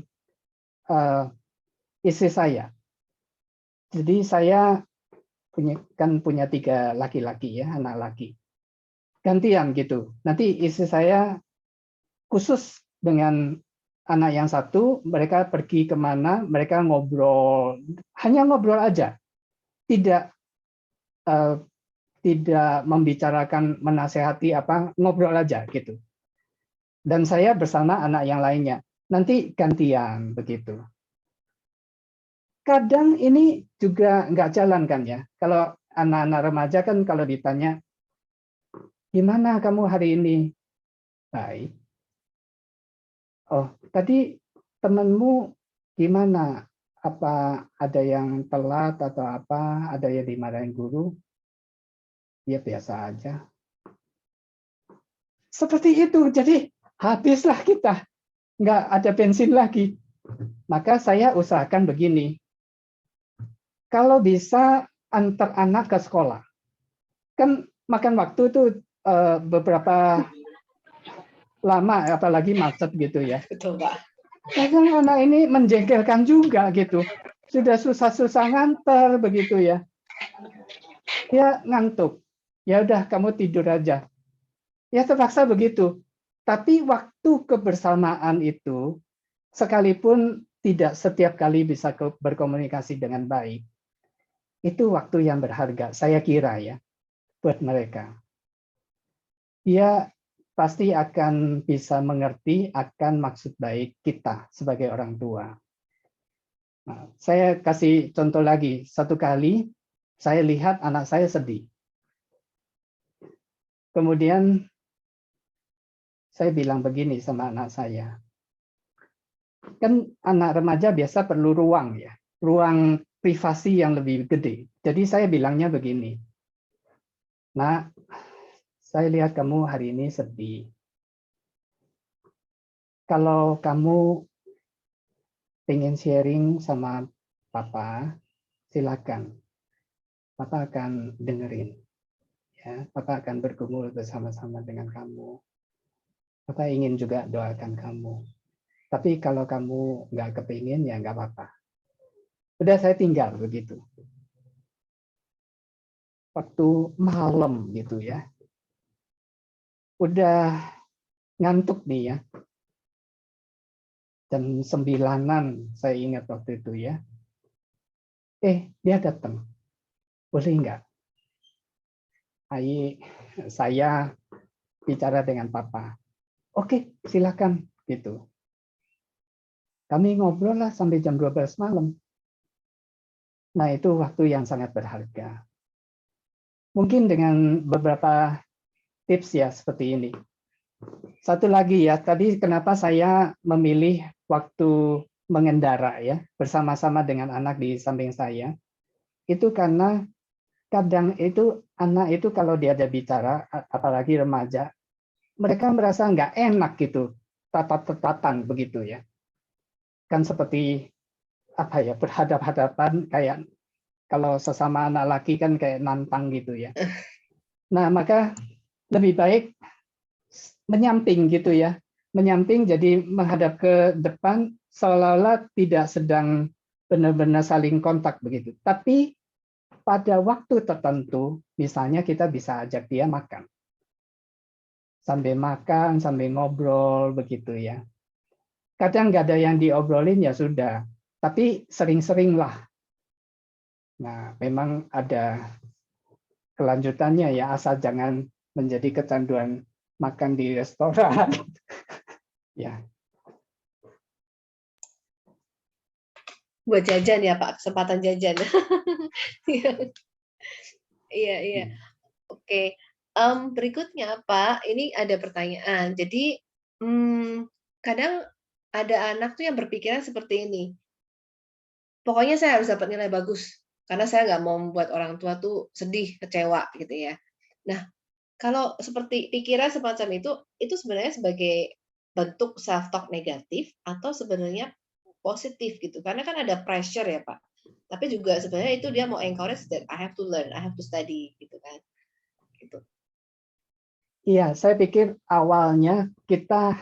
istri saya. Jadi saya punya 3 laki-laki ya, anak laki. Gantian gitu. Nanti istri saya khusus dengan anak yang satu, mereka pergi kemana, mereka ngobrol, hanya ngobrol aja, tidak membicarakan, menasehati apa, ngobrol aja gitu. Dan saya bersama anak yang lainnya, nanti gantian begitu. Kadang ini juga nggak jalan kan ya, kalau anak-anak remaja kan kalau ditanya, gimana kamu hari ini? Baik. Oh, tadi temanmu gimana? Apa ada yang telat atau apa? Ada yang dimarahin guru? Ya biasa aja. Seperti itu. Jadi habislah kita. Nggak ada bensin lagi. Maka saya usahakan begini. Kalau bisa antar anak ke sekolah. Kan makan waktu itu beberapa lama, apalagi macet gitu ya. Betul, Pak. Kadang anak ini menjengkelkan juga gitu. Sudah susah-susah nganter begitu ya. Dia ngantuk. Ya udah kamu tidur aja. Ya terpaksa begitu. Tapi waktu kebersamaan itu, sekalipun tidak setiap kali bisa berkomunikasi dengan baik, itu waktu yang berharga, saya kira ya, buat mereka. Dia pasti akan bisa mengerti akan maksud baik kita sebagai orang tua. Nah, saya kasih contoh lagi. Satu kali saya lihat anak saya sedih. Kemudian saya bilang begini sama anak saya. Kan anak remaja biasa perlu ruang ya, ruang privasi yang lebih gede. Jadi saya bilangnya begini. Nah, saya lihat kamu hari ini sedih. Kalau kamu pengen sharing sama papa, silakan. Papa akan dengerin. Ya, papa akan bergumul bersama-sama dengan kamu. Papa ingin juga doakan kamu. Tapi kalau kamu nggak kepingin, ya nggak apa-apa. Udah saya tinggal begitu. Waktu malam gitu ya. Udah ngantuk nih ya. Jam 9-an saya ingat waktu itu ya. Dia datang. Boleh nggak? Ayo, saya bicara dengan papa. Oke, silakan gitu. Kami ngobrol lah sampai jam 12 malam. Nah, itu waktu yang sangat berharga. Mungkin dengan beberapa tips ya seperti ini. Satu lagi ya, tadi kenapa saya memilih waktu mengendara ya, bersama-sama dengan anak di samping saya, itu karena kadang itu anak itu kalau diajak bicara, apalagi remaja, mereka merasa nggak enak gitu, tatap-tatapan begitu ya. Kan seperti apa ya, berhadap-hadapan kayak kalau sesama anak laki kan kayak nantang gitu ya. Nah, maka lebih baik menyamping gitu ya. Menyamping jadi menghadap ke depan seolah-olah tidak sedang benar-benar saling kontak begitu. Tapi pada waktu tertentu, misalnya kita bisa ajak dia makan. Sambil ngobrol begitu ya. Kadang nggak ada yang diobrolin ya sudah. Tapi sering-sering lah. Nah, memang ada kelanjutannya ya, asal jangan menjadi kecanduan makan di restoran. Ya, Buat jajan ya Pak, kesempatan jajan. Iya, iya. Oke. Berikutnya Pak, ini ada pertanyaan. Jadi, kadang ada anak tuh yang berpikiran seperti ini, pokoknya saya harus dapat nilai bagus, karena saya nggak mau membuat orang tua tuh sedih, kecewa gitu ya. Nah, kalau seperti pikiran semacam itu sebenarnya sebagai bentuk self talk negatif atau sebenarnya positif gitu? Karena kan ada pressure ya, Pak. Tapi juga sebenarnya itu dia mau encourage that I have to learn, I have to study gitu kan. Gitu. iya, saya pikir awalnya kita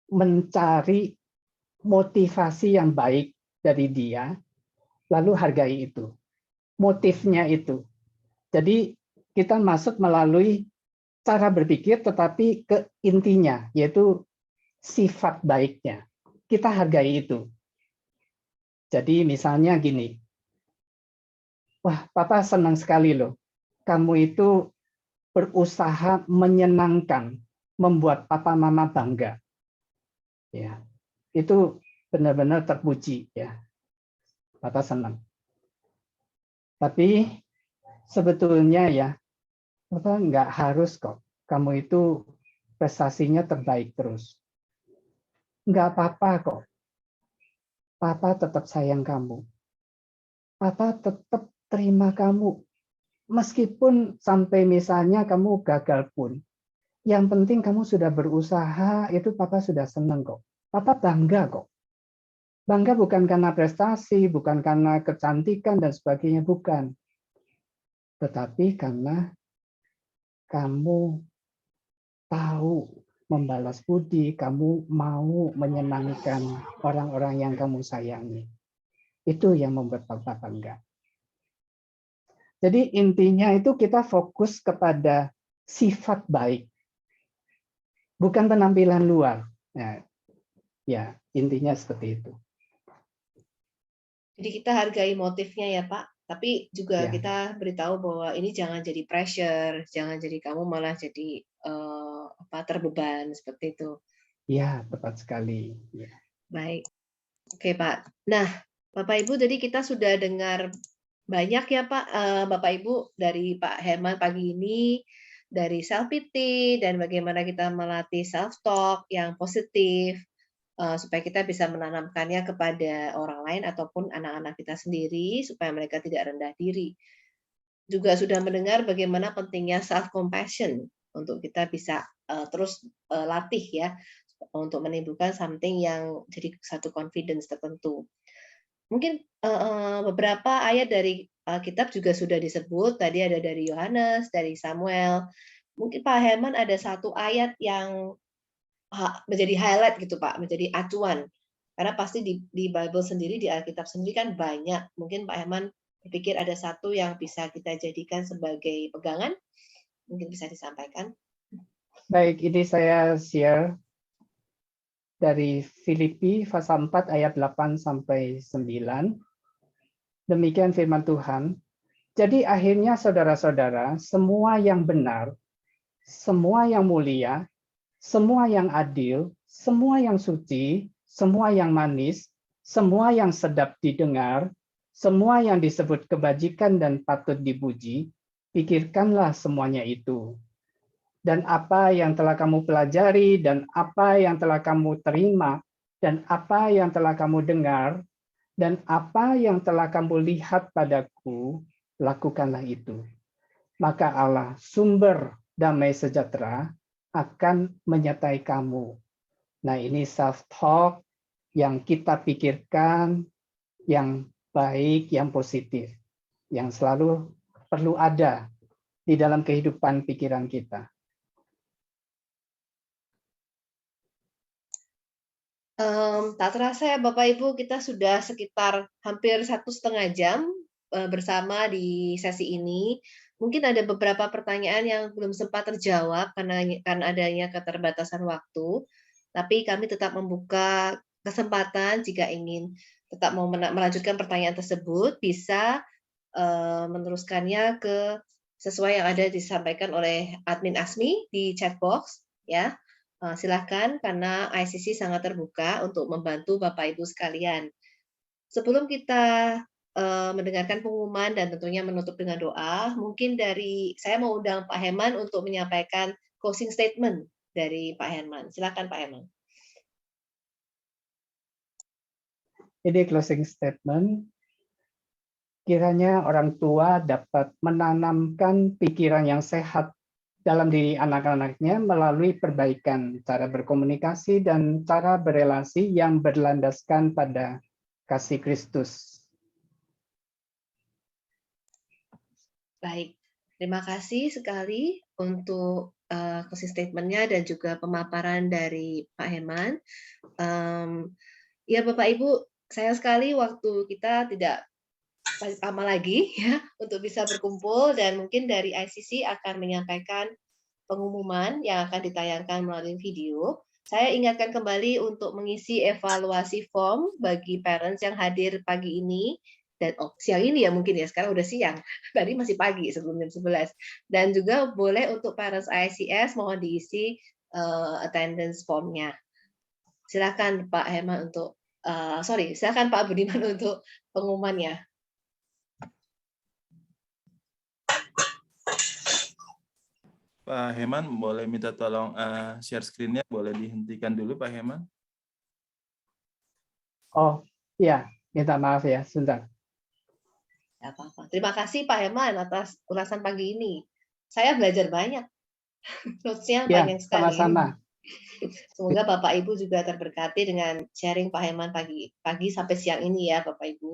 mencari motivasi yang baik dari dia, lalu hargai itu. Motifnya itu. Jadi kita masuk melalui cara berpikir tetapi ke intinya, yaitu sifat baiknya. Kita hargai itu. Jadi misalnya gini, wah papa senang sekali loh, kamu itu berusaha menyenangkan, membuat papa mama bangga. Ya, itu benar-benar terpuji ya. Papa senang. Tapi sebetulnya ya, papa nggak harus kok. Kamu itu prestasinya terbaik terus. Nggak apa-apa kok. Papa tetap sayang kamu. Papa tetap terima kamu. Meskipun sampai misalnya kamu gagal pun. Yang penting kamu sudah berusaha, itu papa sudah senang kok. Papa bangga kok. Bangga bukan karena prestasi, bukan karena kecantikan dan sebagainya, bukan. Tetapi karena kamu tahu membalas budi, kamu mau menyenangkan orang-orang yang kamu sayangi. Itu yang membuat papa bangga. Jadi intinya itu kita fokus kepada sifat baik, bukan penampilan luar. Nah, ya, intinya seperti itu. Jadi kita hargai motifnya ya Pak, tapi juga Ya. kita beritahu bahwa ini jangan jadi pressure, jangan jadi kamu malah jadi terbeban seperti itu. Ya, tepat sekali. Ya. Baik. Oke, Pak. Nah, Bapak Ibu, jadi kita sudah dengar banyak ya, Pak, Bapak Ibu, dari Pak Herman pagi ini, dari self pity dan bagaimana kita melatih self talk yang positif, supaya kita bisa menanamkannya kepada orang lain ataupun anak-anak kita sendiri supaya mereka tidak rendah diri. Juga sudah mendengar bagaimana pentingnya self compassion untuk kita bisa terus latih ya untuk menimbulkan something yang jadi satu confidence tertentu. Mungkin beberapa ayat dari Alkitab juga sudah disebut. Tadi ada dari Yohanes, dari Samuel. Mungkin Pak Herman ada satu ayat yang menjadi highlight gitu Pak, menjadi acuan. Karena pasti di Bible sendiri, di Alkitab sendiri kan banyak. Mungkin Pak Herman berpikir ada satu yang bisa kita jadikan sebagai pegangan. Mungkin bisa disampaikan. Baik, ini saya share dari Filipi pasal 4 ayat 8 sampai 9. Demikian firman Tuhan. Jadi akhirnya saudara-saudara, semua yang benar, semua yang mulia, semua yang adil, semua yang suci, semua yang manis, semua yang sedap didengar, semua yang disebut kebajikan dan patut dipuji, pikirkanlah semuanya itu. dan apa yang telah kamu pelajari, dan apa yang telah kamu terima, dan apa yang telah kamu dengar, dan apa yang telah kamu lihat padaku, lakukanlah itu. Maka Allah, sumber damai sejahtera, akan menyertai kamu. Nah, ini self-talk yang kita pikirkan, yang baik, yang positif, yang selalu perlu ada di dalam kehidupan pikiran kita. Tak terasa ya Bapak Ibu, kita sudah sekitar hampir 1,5 jam bersama di sesi ini. Mungkin ada beberapa pertanyaan yang belum sempat terjawab karena adanya keterbatasan waktu. Tapi kami tetap membuka kesempatan jika ingin tetap mau melanjutkan pertanyaan tersebut, bisa meneruskannya ke sesuai yang ada disampaikan oleh admin Asmi di chat box, ya. Silakan, karena ICC sangat terbuka untuk membantu Bapak Ibu sekalian. Sebelum kita mendengarkan pengumuman dan tentunya menutup dengan doa, mungkin saya mau undang Pak Herman untuk menyampaikan closing statement dari Pak Herman. Silakan Pak Herman. Ini closing statement. Kiranya orang tua dapat menanamkan pikiran yang sehat dalam diri anak-anaknya melalui perbaikan cara berkomunikasi dan cara berelasi yang berlandaskan pada kasih Kristus. Baik, terima kasih sekali untuk closing statement-nya dan juga pemaparan dari Pak Herman. Ya Bapak Ibu, sayang sekali waktu kita tidak lama lagi ya untuk bisa berkumpul, dan mungkin dari ICC akan menyampaikan pengumuman yang akan ditayangkan melalui video. Saya ingatkan kembali untuk mengisi evaluasi form bagi parents yang hadir pagi ini, dan siang ini ya mungkin ya, sekarang udah siang, tadi masih pagi sebelum jam 11. Dan juga boleh untuk parents ICS mohon diisi attendance formnya. Silakan Pak Herman untuk silakan Pak Budiman untuk pengumumannya. Pak Herman, boleh minta tolong share screen-nya, boleh dihentikan dulu Pak Herman? Oh, ya, minta maaf ya, sebentar. Tidak apa-apa. Terima kasih Pak Herman atas ulasan pagi ini. Saya belajar banyak. Notes-nya Ya, banyak sekali. sama-sama. Semoga Bapak Ibu juga terberkati dengan sharing Pak Herman pagi sampai siang ini ya Bapak Ibu.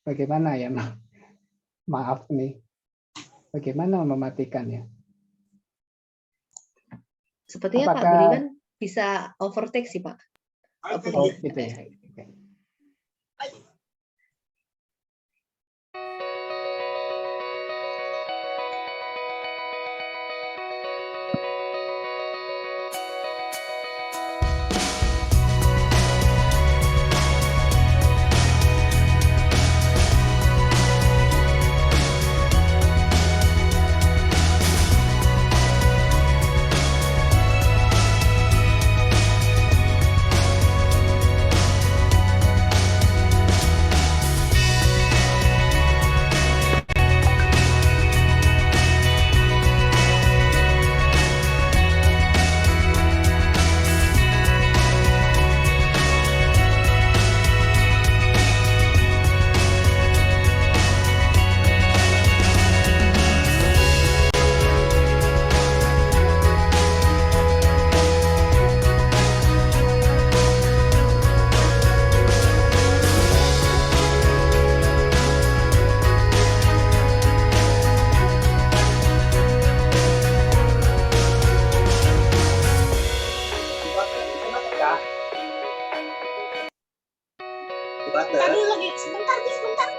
Bagaimana ya, maaf nih. Bagaimana mematikannya? Sepertinya Pak Budiman bisa overtake sih Pak. Oh, gitu ya. Okay. Tadi lagi sebentar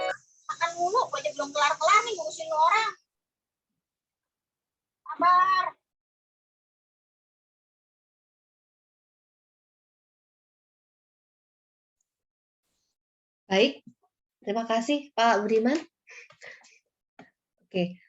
makan mulu, gue aja belum kelar nih ngurusin orang. Sabar. Baik, terima kasih Pak Budiman. Oke,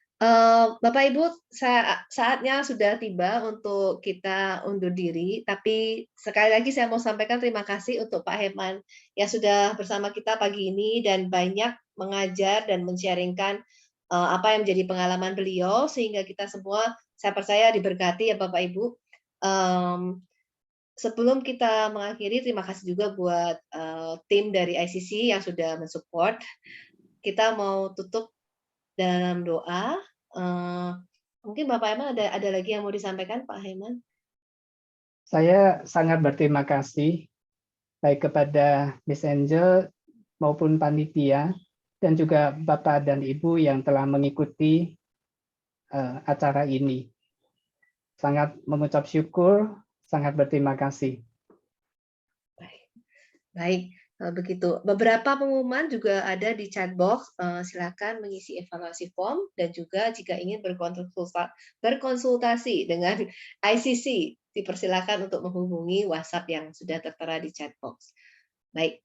Bapak Ibu, saatnya sudah tiba untuk kita undur diri. Tapi sekali lagi saya mau sampaikan terima kasih untuk Pak Herman yang sudah bersama kita pagi ini dan banyak mengajar dan men-sharingkan apa yang menjadi pengalaman beliau, sehingga kita semua, saya percaya diberkati ya Bapak Ibu. Sebelum kita mengakhiri, terima kasih juga buat tim dari ICC yang sudah mensupport. Kita mau tutup dalam doa. Mungkin Bapak Heman ada lagi yang mau disampaikan, Pak Heman? Saya sangat berterima kasih baik kepada Miss Angel maupun panitia dan juga Bapak dan Ibu yang telah mengikuti acara ini. Sangat mengucap syukur, sangat berterima kasih. Baik, begitu. Beberapa pengumuman juga ada di chat box. Silakan mengisi evaluasi form dan juga jika ingin berkonsultasi dengan ICC, dipersilakan untuk menghubungi WhatsApp yang sudah tertera di chat box. Baik,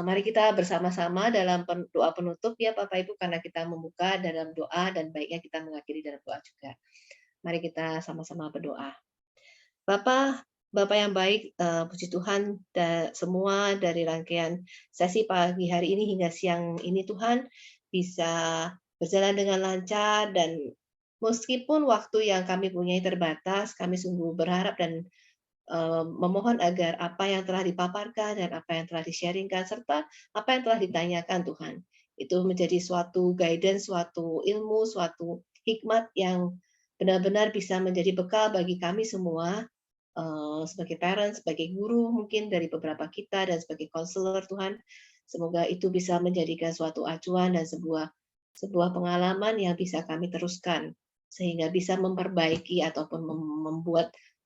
mari kita bersama-sama dalam doa penutup ya Bapak Ibu, karena kita membuka dalam doa dan baiknya kita mengakhiri dalam doa juga. Mari kita sama-sama berdoa. Bapak yang baik, puji Tuhan, semua dari rangkaian sesi pagi hari ini hingga siang ini Tuhan bisa berjalan dengan lancar, dan meskipun waktu yang kami punyai terbatas, kami sungguh berharap dan memohon agar apa yang telah dipaparkan dan apa yang telah di-sharingkan serta apa yang telah ditanyakan Tuhan, itu menjadi suatu guidance, suatu ilmu, suatu hikmat yang benar-benar bisa menjadi bekal bagi kami semua, sebagai parents, sebagai guru mungkin dari beberapa kita, dan sebagai konselor Tuhan. Semoga itu bisa menjadikan suatu acuan dan sebuah pengalaman yang bisa kami teruskan sehingga bisa memperbaiki ataupun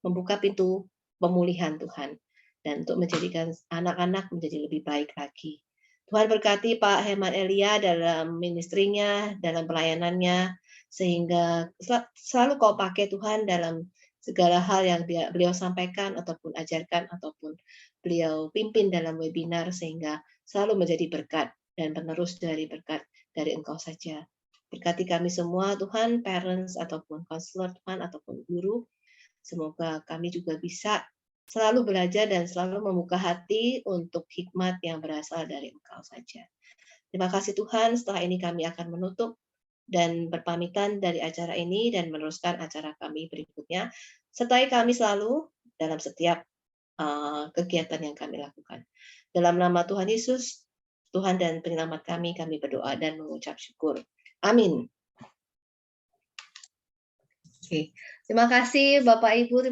membuka pintu pemulihan Tuhan, dan untuk menjadikan anak-anak menjadi lebih baik lagi. Tuhan berkati Pak Herman Elia dalam ministrinya, dalam pelayanannya, sehingga selalu Kau pakai Tuhan dalam segala hal yang beliau sampaikan ataupun ajarkan ataupun beliau pimpin dalam webinar, sehingga selalu menjadi berkat dan penerus dari berkat dari Engkau saja. Berkati kami semua Tuhan, parents ataupun konselor Tuhan ataupun guru. Semoga kami juga bisa selalu belajar dan selalu membuka hati untuk hikmat yang berasal dari Engkau saja. Terima kasih Tuhan, setelah ini kami akan menutup dan berpamitan dari acara ini dan meneruskan acara kami berikutnya. Sertai kami selalu dalam setiap kegiatan yang kami lakukan. Dalam nama Tuhan Yesus, Tuhan dan penyelamat kami berdoa dan mengucap syukur. Amin. Oke. Terima kasih Bapak Ibu.